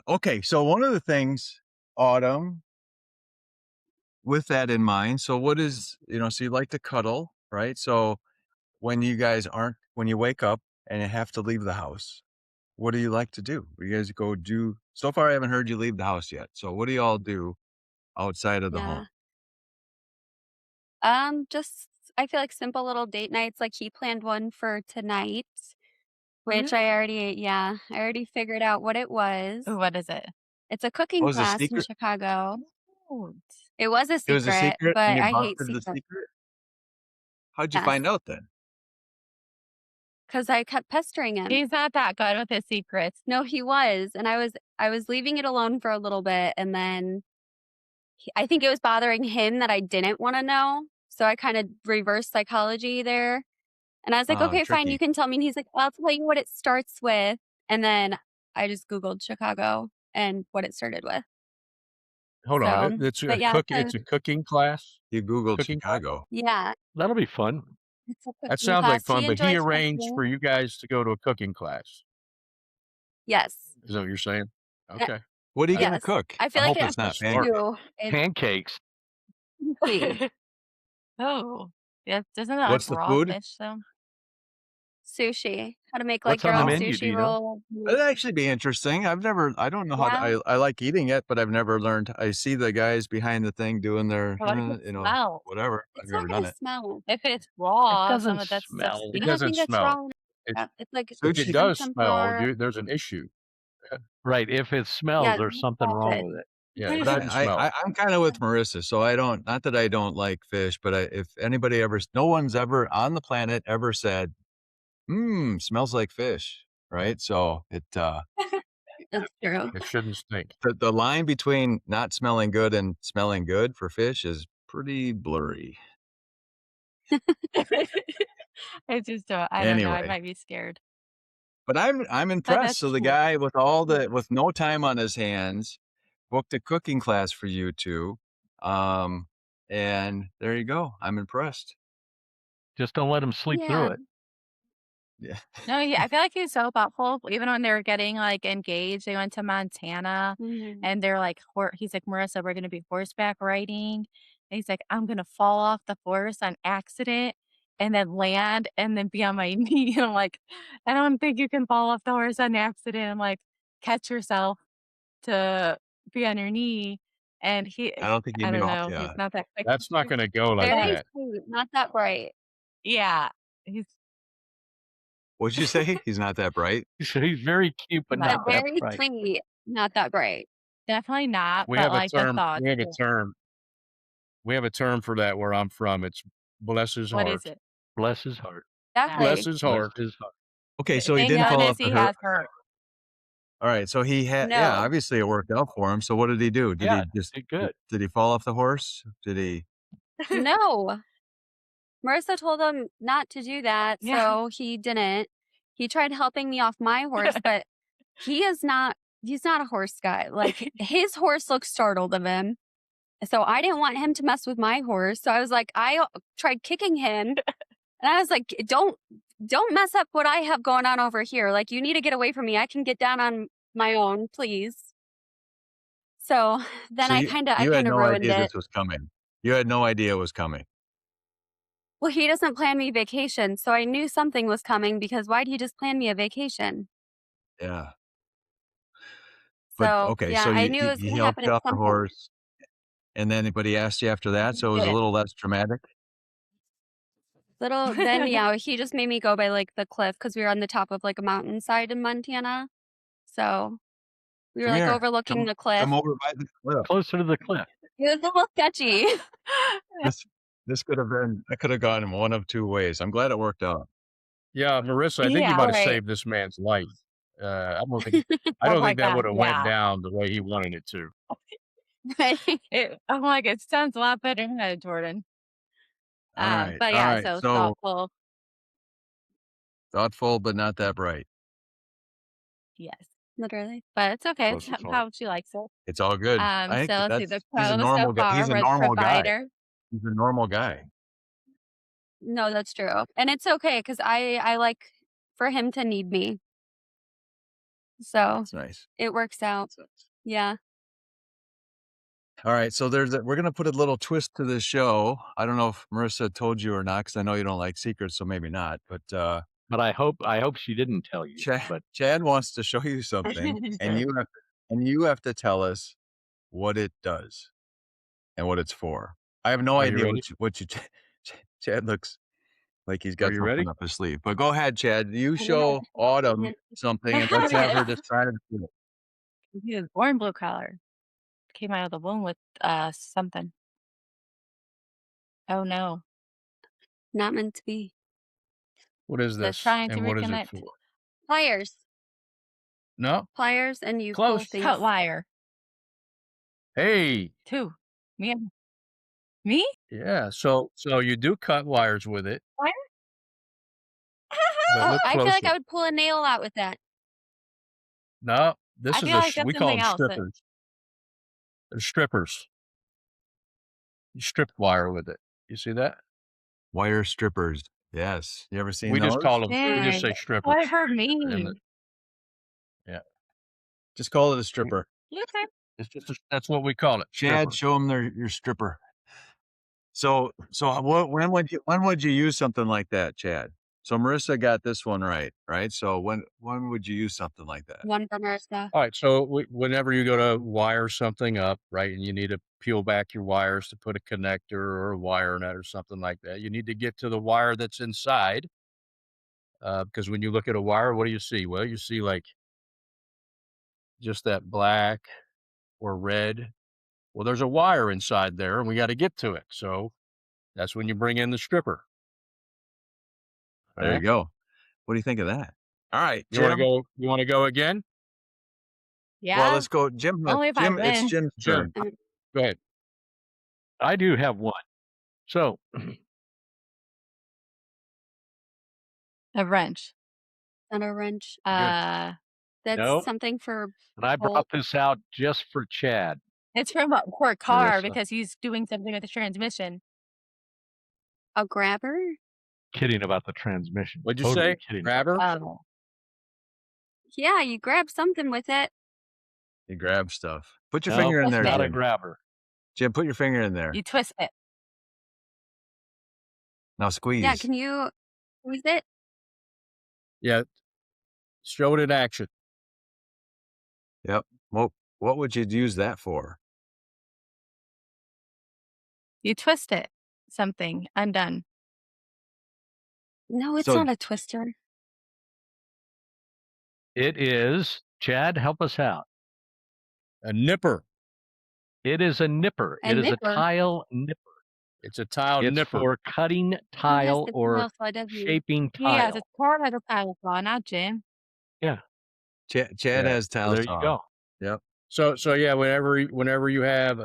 Okay. So one of the things, Autumn, with that in mind. So what is so you like to cuddle, right? So when you wake up and you have to leave the house, what do you like to do? You guys go do so far I haven't heard you leave the house yet. So what do y'all do outside of the home? Yeah. Just I feel like simple little date nights. Like he planned one for tonight, which I already figured out what it was. Ooh, what is it? It's a cooking Oh, it's a class in secret? Chicago. Oh, It was a It was a secret, secret and but you I hate busted the secrets. secret? How'd you Yes, find out then? because I kept pestering him. he's not that good with his secrets. No, he was, and I was leaving it alone for a little bit, and then I think it was bothering him that I didn't wanna know, so I kinda reverse psychology there, and I was like, Oh, "Okay, fine, you tricky. can tell me," and he's like, "Well, I'll tell you what it starts with," and then I just Googled Chicago and what it started with. Hold on, So, but yeah, it's a cooking class? You Googled Cooking class? Chicago. yeah, That'll be fun. it's a That cooking sounds like class. fun, He but he enjoys arranged for cooking. you guys to go to a cooking class. Yes. Is that what you're saying? Uh, Okay. What are you I gonna yes. cook? I I feel like hope it it's That's not smart. pancakes. too. It's Pancakes. sushi. Oh, yeah, isn't that like What's the raw food? fish though? Sushi. How to make, like, What's on your the own Oh, menu? Do sushi you know? roll. that'd actually be interesting. I don't know how to, Yeah. I like eating it, but I've never learned. I see the guys behind the thing doing their, What if it smells? whatever. I've It's not never done gonna it. smell. If it's It raw, some doesn't of that stuff's smell. It I don't doesn't think it's smell. wrong. It's It's like if it Sushi? some does smell, tempura. there's an issue. Right. If it smells, Yeah, there's something wrong crawfish. with it. Yeah, it But shouldn't smell. I'm kind of with Marissa, so I don't. Not that I don't like fish, but if anybody ever, no one's ever on the planet ever said, "Hmm, smells like fish," right? So It's true. It shouldn't stink. the line between not smelling good and smelling good for fish is pretty blurry. I just don't. I don't know. I Anyway, might be scared, but I'm but impressed. that's So the cute. guy with no time on his hands booked a cooking class for you two, um, and there you go. I'm impressed. Just don't let them sleep through Yeah. it. Yeah. No, I feel like he's so thoughtful. Even when they were getting like engaged, they went to Montana, Mhm. and they're like, he's like, Marissa, we're gonna be horseback riding. And he's like, I'm gonna fall off the horse on accident. and then land and then be on my knee. And I'm like, I don't think you can fall off the horse on accident. I'm like, catch yourself to be on your knee. And I don't think he I knew. don't know, he's Yeah. not that quick. That's not going to go like But Very that. sweet, not that bright. yeah, he's What'd you say? He's not that bright. So he's very cute, but No. not that Very bright. sweet, not that bright. definitely not, We but have a like the term. thought. We have a term. We have a term for that where I'm from. It's bless his What heart. is it? Bless his heart. Bless Exactly. his Bless heart. his heart. Okay, so he Thank didn't fall goodness off the he horse. has her. All right, so he had, yeah, No. obviously it worked out for him. So what did he do? Did Yeah, he just, did good. did he fall off the horse? Did he? No. Marissa told him not to do that, Yeah. so he didn't. He tried helping me off my horse, but he's not a horse guy. Like his horse looks startled of him. So I didn't want him to mess with my horse. So I was like, I tried kicking him and I was like, don't mess up what I have going on over here. Like you need to get away from me. I can get down on my own, please. So then So I you kind of had no ruined idea it. this was coming. You had no idea it was coming. Well, he doesn't plan me vacation, so I knew something was coming because why'd he just plan me a vacation? Yeah. So But okay, yeah, so I knew it was he going to helped happen you at off the some point. horse, and then but he asked you after that, so it was a did. little less dramatic. Then yeah, he just made me go by like the cliff because we were on the top of like a mountainside in Montana. So we were Come like here. overlooking the cliff. Come over by the cliff. Closer to the cliff. It was a little sketchy. This could have been. I could have gone in one of two ways. I'm glad it worked out. Yeah, Marissa, I think you Yeah, might have right. saved this man's life. I don't think I Oh don't my think that God, would have went yeah. down the way he wanted it to. I'm like, it sounds a lot better than that, Jordan. All right. But all yeah, right. so So thoughtful, but not that bright. yes. Literally. But it's okay. Bless It's his heart. how she likes it. It's all good. So I think let's see the he's a pros normal so guy. far He's a was normal guy. provider. He's a normal guy. No, that's true. And it's okay because I like for him to need me. So That's nice. it works out. Yeah. All right. So we're gonna put a little twist to this show. I don't know if Marissa told you or not, because I know you don't like secrets, so maybe not. But But I hope she didn't tell you. But Chad wants to show you something, and you have to tell us what it does and what it's for. I have no Are you idea ready? what you Chad looks like he's got Are you something ready? up his sleeve. But go ahead, Chad. You I'm show gonna- Autumn something, and let's have her describe it. He was born blue collar. Came out of the womb with something. Oh no. Not meant to be. What is That's this? trying to And what is it reconnect. for? Pliers. No. Pliers and you pull Close. things. Cut wire. Hey. Too. Me? Yeah. So you do cut wires with it. Wire? But Oh, look I feel like closer. I would pull a nail out with that. No, this I is feel like that's we call something them else. strippers. They're strippers. You strip wire with it. You see that? Wire strippers. Yes. You ever seen We those? just call them. We just say Dang. strippers. I heard And me. yeah, Just call it a stripper. Okay. it's just that's what we call it. Chad, Stripper. show them your stripper. So when would you use something like that, Chad? So Marissa got this one right? So when would you use something like that? One from Marissa. All right. So whenever you go to wire something up, right, and you need to peel back your wires to put a connector or a wire nut or something like that, you need to get to the wire that's inside. Because when you look at a wire, what do you see? Well, you see like just that black or red. Well, there's a wire inside there, and we got to get to it. So that's when you bring in the stripper. There you go. What do you think of that? All right, You want to Jim. go? You want to go again? Yeah. Well, let's go. Jim. Only if I Jim. It's win. Jim's Jim, turn. go ahead. I do have one. So A wrench. Not a wrench. Uh, That's Nope. something for and I brought this out just for Chad. it's for a car Marissa. because he's doing something with the transmission. a grabber. Kidding about the transmission. What'd you Totally say? kidding. Grabber? Oh. Yeah, you grab something with it. You grab stuff. Put your No, finger in it's there, not a Jim. grabber. Jim, put your finger in there. You twist it. Now Yeah, squeeze. can you squeeze it? Yeah, show it in action. Yep. What would you use that for? You twist it. Something. Undone. No, it's So not a twister. It is, Chad, help us out. A nipper. It is a nipper. A It is a nipper? tile nipper. It's a tile It's nipper. for cutting Who has tile the or tile saw, doesn't he? shaping Yes, tile. it's part of the tile saw, not Jim. Yeah. Chad Yeah. has So tile there you saw. go. Yep. So yeah, whenever you have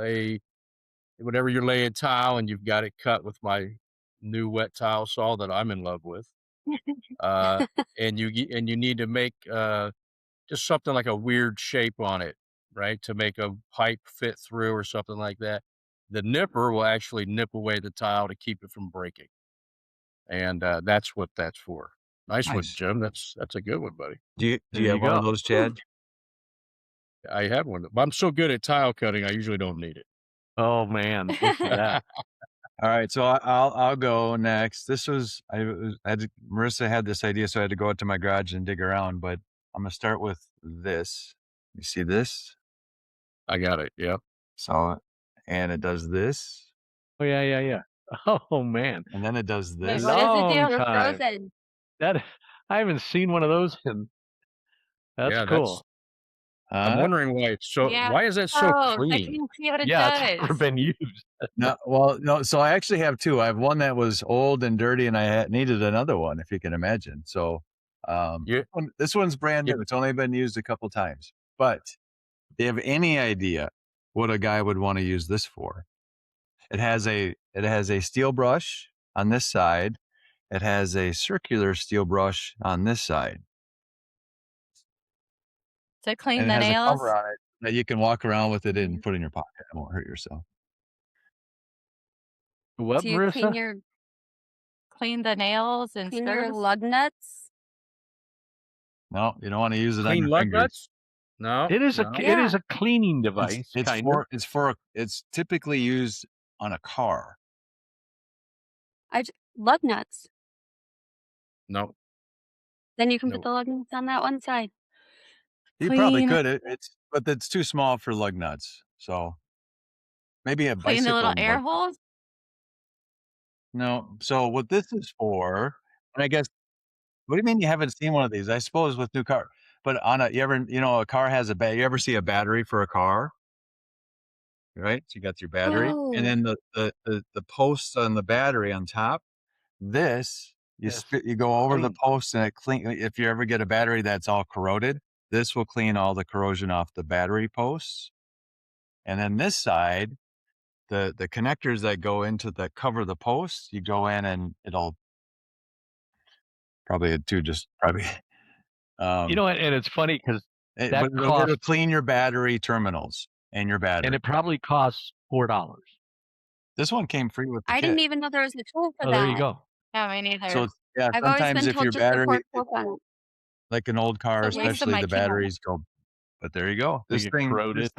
whenever you're laying tile and you've got it cut with my new wet tile saw that I'm in love with, uh, and you need to make just something like a weird shape on it, right? To make a pipe fit through or something like that. The nipper will actually nip away the tile to keep it from breaking. And that's what that's for. Nice one, Nice. Jim. That's a good one, buddy. Do you There have you one of go. those, Chad? I have one. But I'm so good at tile cutting, I usually don't need it. Oh man, look at that. All right, so I'll go next. This was I had to, Marissa had this idea, so I had to go out to my garage and dig around. But I'm gonna start with this. You see this? I got it. Yeah. So, and it does this, Oh yeah. Oh man, and then it does Wait, this. what does it long do? You're time. frozen. That I haven't seen one of those in. That's Yeah, cool. I'm wondering why it's so Yeah. why is that so Oh, I clean? can see what it Yeah, it's never does. been used. No. So I actually have two. I have one that was old and dirty, and needed another one, if you can imagine. So, You this one's brand you new. It's only been used a couple times. But do you have any idea what a guy would want to use this for? It has a steel brush on this side. It has a circular steel brush on this side, To clean and it the has a nails. cover on it that you can walk around with it and put in your pocket. It won't hurt yourself. What, Do you clean Marissa? your Clean the nails and screws. lug nuts? No, you don't want to use it on clean your lug fingers. nuts? No. It is no. a cleaning device, It's kind of. it's typically used on a car. Lug nuts. No. Then you can No. put the lug nuts on that one side. You probably Clean could. But it's too small for lug nuts. So maybe a Clean the little bicycle air lug. holes. No. So what this is for, and I guess, what do you mean you haven't seen one of these? I suppose with new car, but a car has you ever see a battery for a car? Right? So you got your battery, and Oh, then the posts on the battery on top. This Yes. you go over the Clean. post, and it clean. If you ever get a battery that's all corroded, this will clean all the corrosion off the battery posts. And then this side, the connectors that cover the posts, you go in and it'll probably You know what? And it's funny because but that it'll costs, clean your battery terminals and your battery. and it probably costs $4. This one came free with the I kit. didn't even know there was a tool for Oh, that. there you go. Yeah, me neither. So yeah, I've always sometimes been if told your just to battery, pour on it. like an old car, The waste of especially my the cable. batteries go. But there you go. They This get thing, corroded.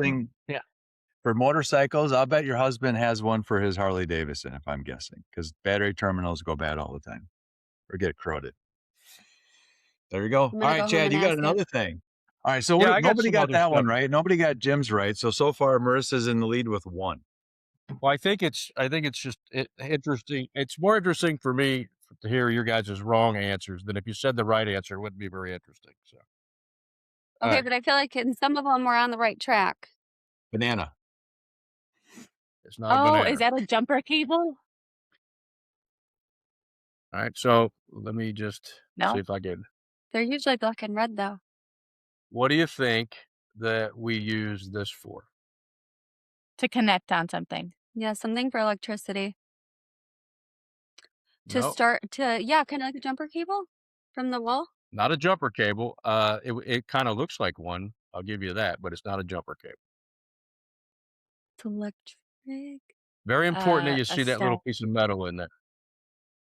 Yeah. for motorcycles, I'll bet your husband has one for his Harley Davidson, if I'm guessing, because battery terminals go bad all the time or get corroded. There you go. All I'm gonna right, go home Chad, and you got ask another him. thing. All right, so Yeah, I got nobody some got other that one stuff. right. Nobody got Jim's right. So far, Marissa's in the lead with one. Well, I think it's just interesting. It's more interesting for me to hear your guys' wrong answers than if you said the right answer. It wouldn't be very interesting. So, all Okay, right. but I feel like in some of them we're on the right track. Banana. It's not a Oh, banana. is that a jumper cable? All right. So let me just No. see if I can. They're usually black and red though. What do you think that we use this for? To connect on something. Yeah, something for electricity. To No, start to yeah, kind of like a jumper cable from the wall. not a jumper cable. It kind of looks like one. I'll give you that, but it's not a jumper cable. It's electric. Very important that you A see that little cell. piece of metal in there.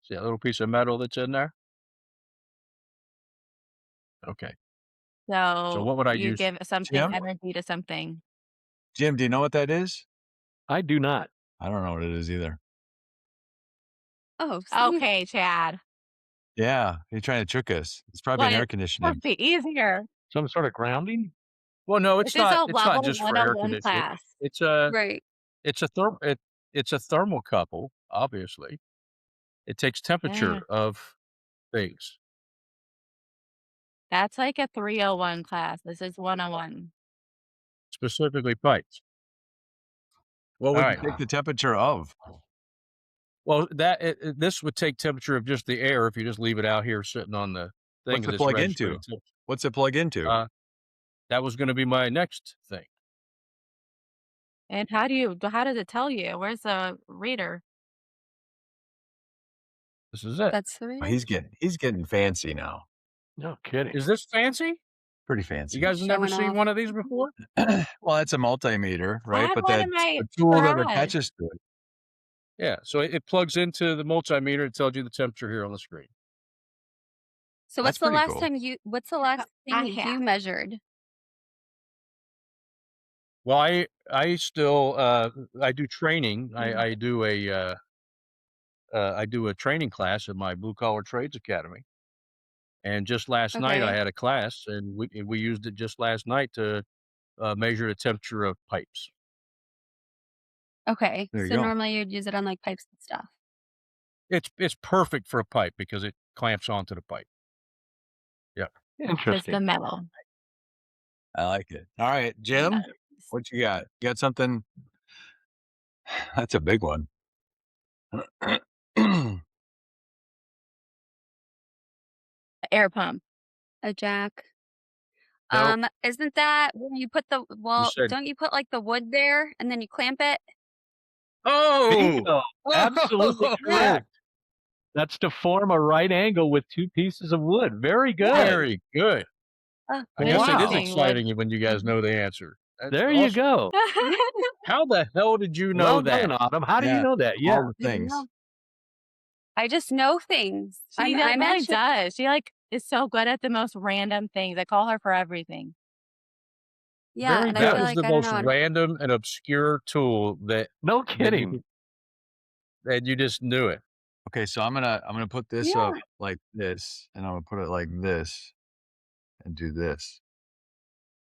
See that little piece of metal that's in there? Okay. So So what would I you use? give something Jim? energy to something. Jim, do you know what that is? I do not. I don't know what it is either. Oh, see? Okay, Chad. Yeah, you're trying to trick us. It's probably an What? air It's conditioning. supposed to be easier. Some sort of grounding? Well, no, This is a it's not level just for air 101 conditioning. class. It's a Right. it's a it's a thermocouple, obviously. It takes Yeah. temperature of things. That's like a 301 class. This is 101. Specifically pipes. What All would you right. take the temperature of? Well, this would take temperature of just the air if you just leave it out here sitting on the thing What's of it this plug registering into? temperature. What's it plug into? That was gonna be my next thing. And how does it tell you? Where's the reader? This is it. That's the Oh, reader? he's getting fancy now. No kidding. Is this fancy? Pretty You fancy. guys have never Showing seen off. one of these before? Well, that's a multimeter, I right? have But one in that's my the tool that garage. attaches to it. Yeah, so it plugs into the multimeter. It tells you the temperature here on the screen. So That's pretty cool. what's the last I thing you have. measured? Well, I still I do training. I do a training class at my Blue Collar Trades Academy. And just last night I Okay. had a class, and we used it just last night to measure the temperature of pipes. Okay. There you So go. normally you'd use it on like pipes and stuff. It's perfect for a pipe because it clamps onto the pipe. Yeah. Just Interesting. the metal. I like it. All right, Jim, Yes. what you got? You got something? That's a big one. Air pump. A jack. No, Isn't that when you put you said, don't you put like the wood there and then you clamp it? oh, Bingo. Absolutely oh, correct. That's to form a right angle with two pieces of wood. Very good. very good. I guess it is Interesting. exciting when you guys know the answer. That's There you awesome. go. How the hell did you know Well that? done, Autumn. How do you Yeah, know that? Yeah. all the things. I just know things. She I'm really actually does. She is so good at the most random things. I call her for everything. yeah, Very and I That feel is like the I don't most know. random and obscure tool that No kidding. you, that you just knew it. Okay, so I'm gonna put this Yeah. up like this, and I'm gonna put it like this, and do this.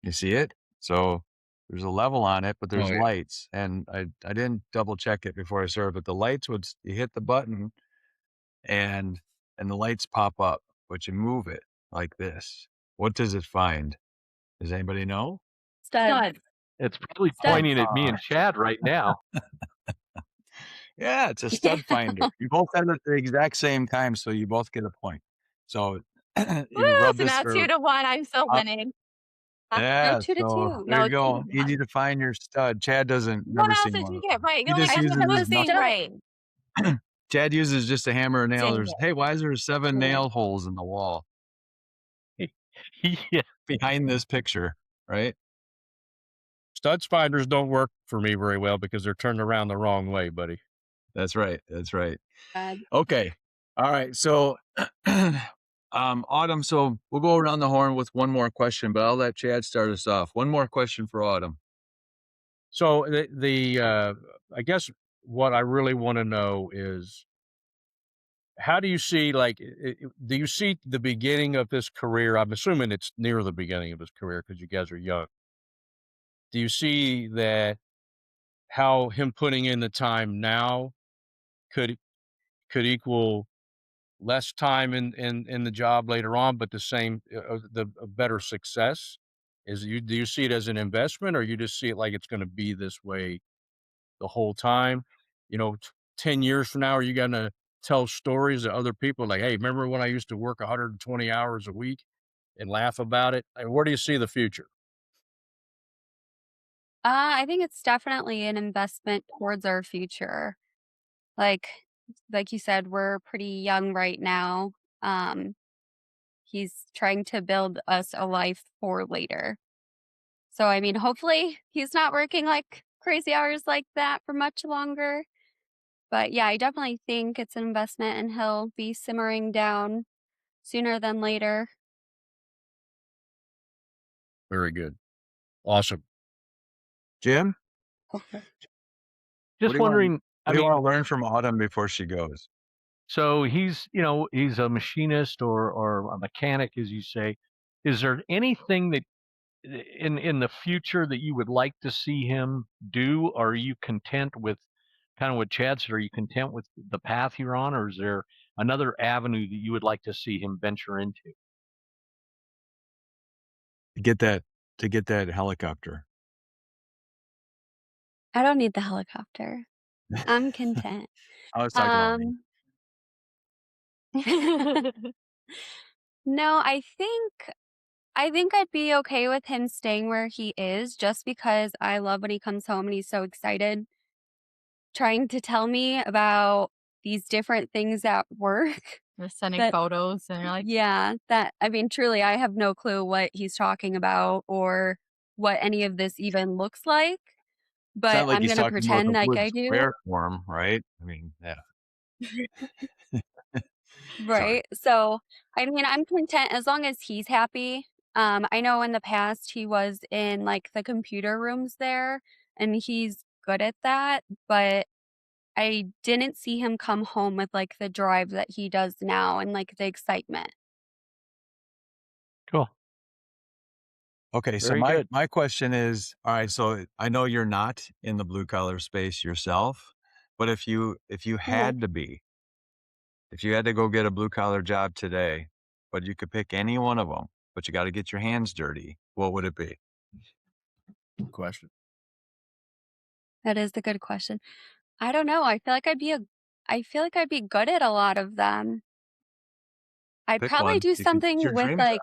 You see it? So there's a level on it, but there's Oh, yeah. lights, and I didn't double check it before I started, but the lights you hit the button, and the lights pop up, but you move it like this. What does it find? Does anybody know? Stud. It's probably Stud. pointing at me and Chad right now. Yeah, it's a stud finder. You both had it at the exact same time, so you both get a point. So you Woo! rub So this now 2-1. I'm still up. winning. No, Yeah, 2 to so 2. there No, you go. 2-1. Easy to find your stud. Chad doesn't What never else seen did one you of get them. right? He You only just got uses one his thing knuckle. right. Chad uses just a hammer and nail. Dang There's it. hey, why is there 7 nail holes in the wall Yeah. behind this picture? Right? Studs finders don't work for me very well because they're turned around the wrong way, buddy. That's right. That's right. Uh, Okay. All right. So Autumn, so we'll go around the horn with one more question, but I'll let Chad start us off. One more question for Autumn. So I guess what I really want to know is how do you see do you see the beginning of this career? I'm assuming it's near the beginning of his career because you guys are young. Do you see that how him putting in the time now could equal less time in the job later on, but the same the a better success? Do you see it as an investment, or you just see it like it's going to be this way the whole time? 10 years from now, are you going to tell stories to other people like, hey, remember when I used to work 120 hours a week and laugh about it? And where do you see the future? I think it's definitely an investment towards our future. Like like you said, we're pretty young right now. Um, he's trying to build us a life for later. So I mean, hopefully he's not working like crazy hours like that for much longer. But yeah, I definitely think it's an investment and he'll be simmering down sooner than later. Very good. Awesome. Jim, Okay. Just do you want wondering, what do you want to learn from Autumn before she goes? So he's, he's a machinist or a mechanic, as you say. Is there anything that in the future that you would like to see him do? Or are you content with kind of what Chad said? Are you content with the path you're on, or is there another avenue that you would like to see him venture into? Get that to get that helicopter. I don't need the helicopter. I'm content. I was talking about me. Um, no, I think I'd be okay with him staying where he is just because I love when he comes home and he's so excited trying to tell me about these different things at work They're sending that photos and you're like, yeah, that I mean truly I have no clue what he's talking about or what any of this even looks like, It's but not like I'm he's going to talking about the pretend like wood I do. square form, right? I mean, yeah. Sorry. Right. So, I mean, I'm content as long as he's happy. I know in the past he was in like the computer rooms there and he's good at that, but I didn't see him come home with like the drive that he does now and like the excitement. Cool. Okay, so Very my good. my question is, all right, so I know you're not in the blue collar space yourself, but if you Mhm. had to be, if you had to go get a blue collar job today, but you could pick any one of them, but you got to get your hands dirty, what would it be? Good question. That is the good question. I don't know. I feel like I'd be good at a lot of them. I'd Pick probably one. do It's something your with dream job. like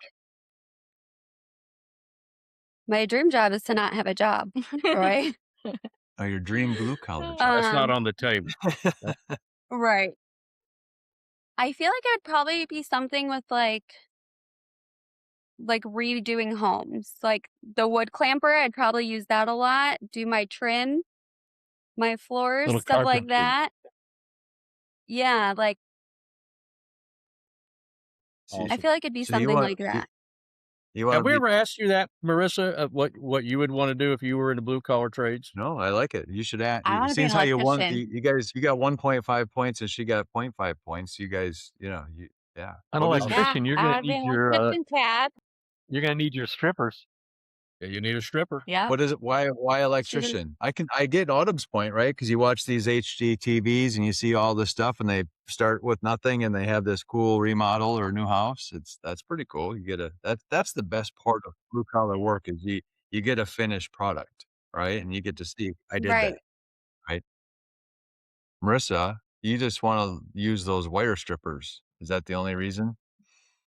my dream job is to not have a job, right? Oh, your dream blue collar job. That's not Um, on the table. That- right. I feel like it'd probably be something with like redoing homes. Like the wood clamper, I'd probably use that a lot. Do my trim, my floors, Little stuff like carpentry. that. Yeah, like See, I Awesome. feel like it'd be so you something want like that. you want Have to we be. ever asked you that, Marissa, what you would want to do if you were in the blue collar trades? No, I like it. You should add. I want It to be an seems how you won. electrician. You guys, you got 1.5 points, and she got 0.5 points. You guys, yeah. An What is it? Yeah, electrician, I want to be an electrician, Chad. you're gonna need your strippers. Yeah, you need a stripper. Yep. What is it? Why She's an electrician? I get Autumn's point, right? Because you watch these HD TVs and you see all this stuff, and they start with nothing, and they have this cool remodel or new house. That's pretty cool. You get that's the best part of blue collar work is you get a finished product, right? And you get to see I did right. that, right? Marissa, you just want to use those wire strippers. Is that the only reason?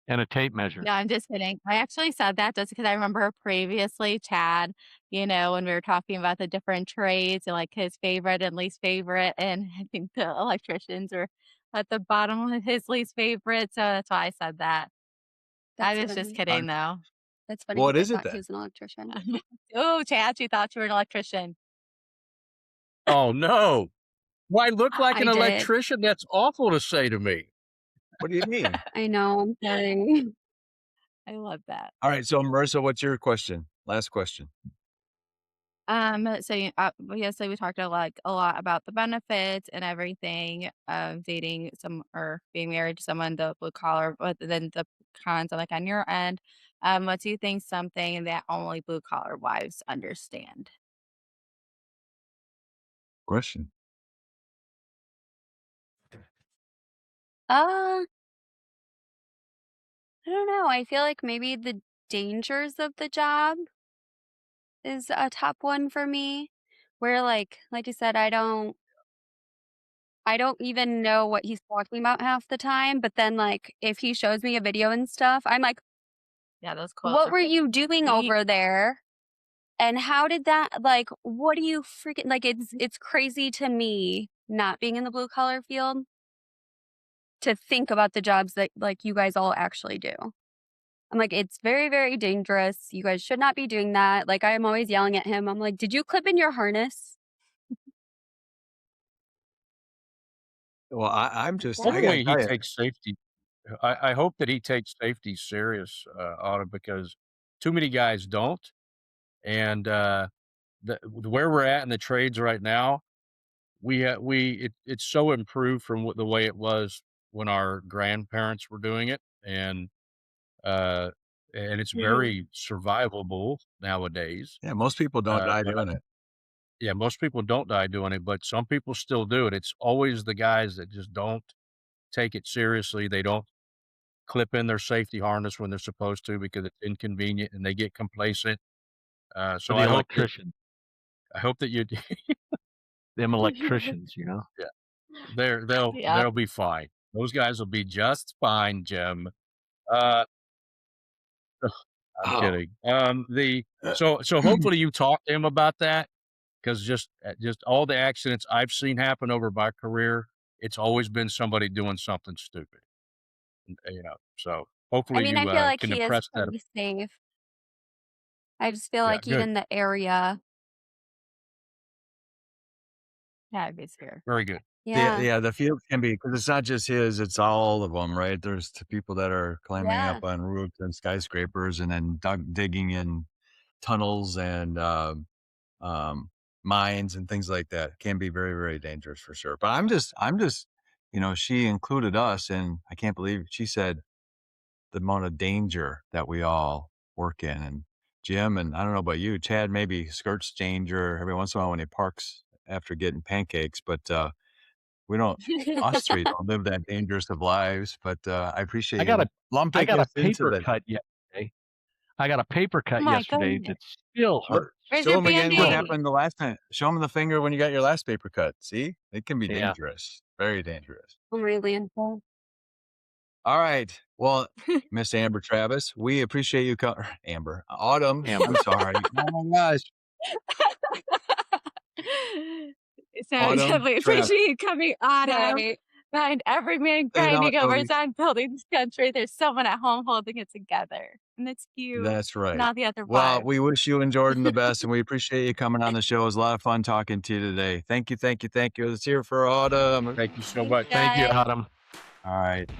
And a tape measure. No, I'm just kidding. I actually said that just because I remember previously Chad, when we were talking about the different trades and like his favorite and least favorite, and I think the electricians are at the bottom of his least favorite. So that's why I said that. I That's was just funny. Uh, kidding though. That's funny what because I is it thought he then? was an electrician. Oh, Chad, you thought you were an electrician. Oh no. Do I look like I an did. electrician? That's awful to say to me. What do you mean? I know. I'm sorry. I love that. All right, so Marissa, what's your question? Last question. So obviously we talked a lot about the benefits and everything of dating some or being married to someone the blue collar, but then the cons are like on your end. What do you think something that only blue collar wives understand? Question. Uh, I don't know. I feel like maybe the dangers of the job is a top one for me. Where like I said, I don't even know what he's talking about half the time, but then like if he shows me a video and stuff, I'm like, Yeah, those quotes "What are were pretty you doing deep. over there? And how did that like what do you freaking like it's crazy to me not being in the blue collar field to think about the jobs that like you guys all actually do. I'm like, it's very, very dangerous. You guys should not be doing that. Like I'm always yelling at him. I'm like, did you clip in your harness? Well, I Yeah. gotta Hopefully he tell you, takes safety. I hope that he takes safety serious, Autumn, because too many guys don't. And where we're at in the trades right now, it's so improved from the way it was when our grandparents were doing it, uh, and it's very survivable nowadays. Yeah, most people don't die But doing it. yeah, most people don't die doing it, but some people still do it. It's always the guys that just don't take it seriously. They don't clip in their safety harness when they're supposed to because it's inconvenient and they get complacent. Or So the I electrician, hope that you, them electricians, you know? yeah, they'll Yeah. be fine. Those guys will be just fine, Jim. Uh, I'm Oh. kidding. So hopefully you talk to him about that because just all the accidents I've seen happen over my career, it's always been somebody doing something stupid. So I hopefully mean, I you feel like can he is impress that. pretty safe. I just feel Yeah, like good, even the area. Yeah, it'd be scary. very good. Yeah. The field can be because it's not just his, it's all of them, right? There's people that are climbing Yeah. up on roofs and skyscrapers and then digging in tunnels and, um, mines and things like that. It can be very, very dangerous for sure. But I'm just, she included us, and I can't believe she said the amount of danger that we all work in. And Jim, and I don't know about you, Chad maybe skirts danger every once in a while when he parks after getting pancakes, but we don't. Us three don't live that dangerous of lives. But I appreciate I got you a I lumping got a us into paper that. cut yesterday. I got a paper Oh cut my yesterday goodness. that still What? hurts. Where's Show your him again what Still Band-Aid? hurts. happened the last time. Show him the finger when you got your last paper cut. See, it can be Yeah. dangerous, very dangerous. Oh, really info. All right. Well, Miss Amber Travis, we appreciate you. Amber, Autumn. I'm Amber. sorry. Oh my gosh, So Autumn we Travis. appreciate you coming on. Right. Behind every man You know, grinding over no, his own building this country, there's someone at home holding it together. And it's you, that's right. not the other Well, wives. we wish you and Jordan the best, and we appreciate you coming on the show. It was a lot of fun talking to you today. Thank you, thank you, thank you. Let's hear for Autumn. Thank you so Thanks, much. Thank you, guys. Adam. All right.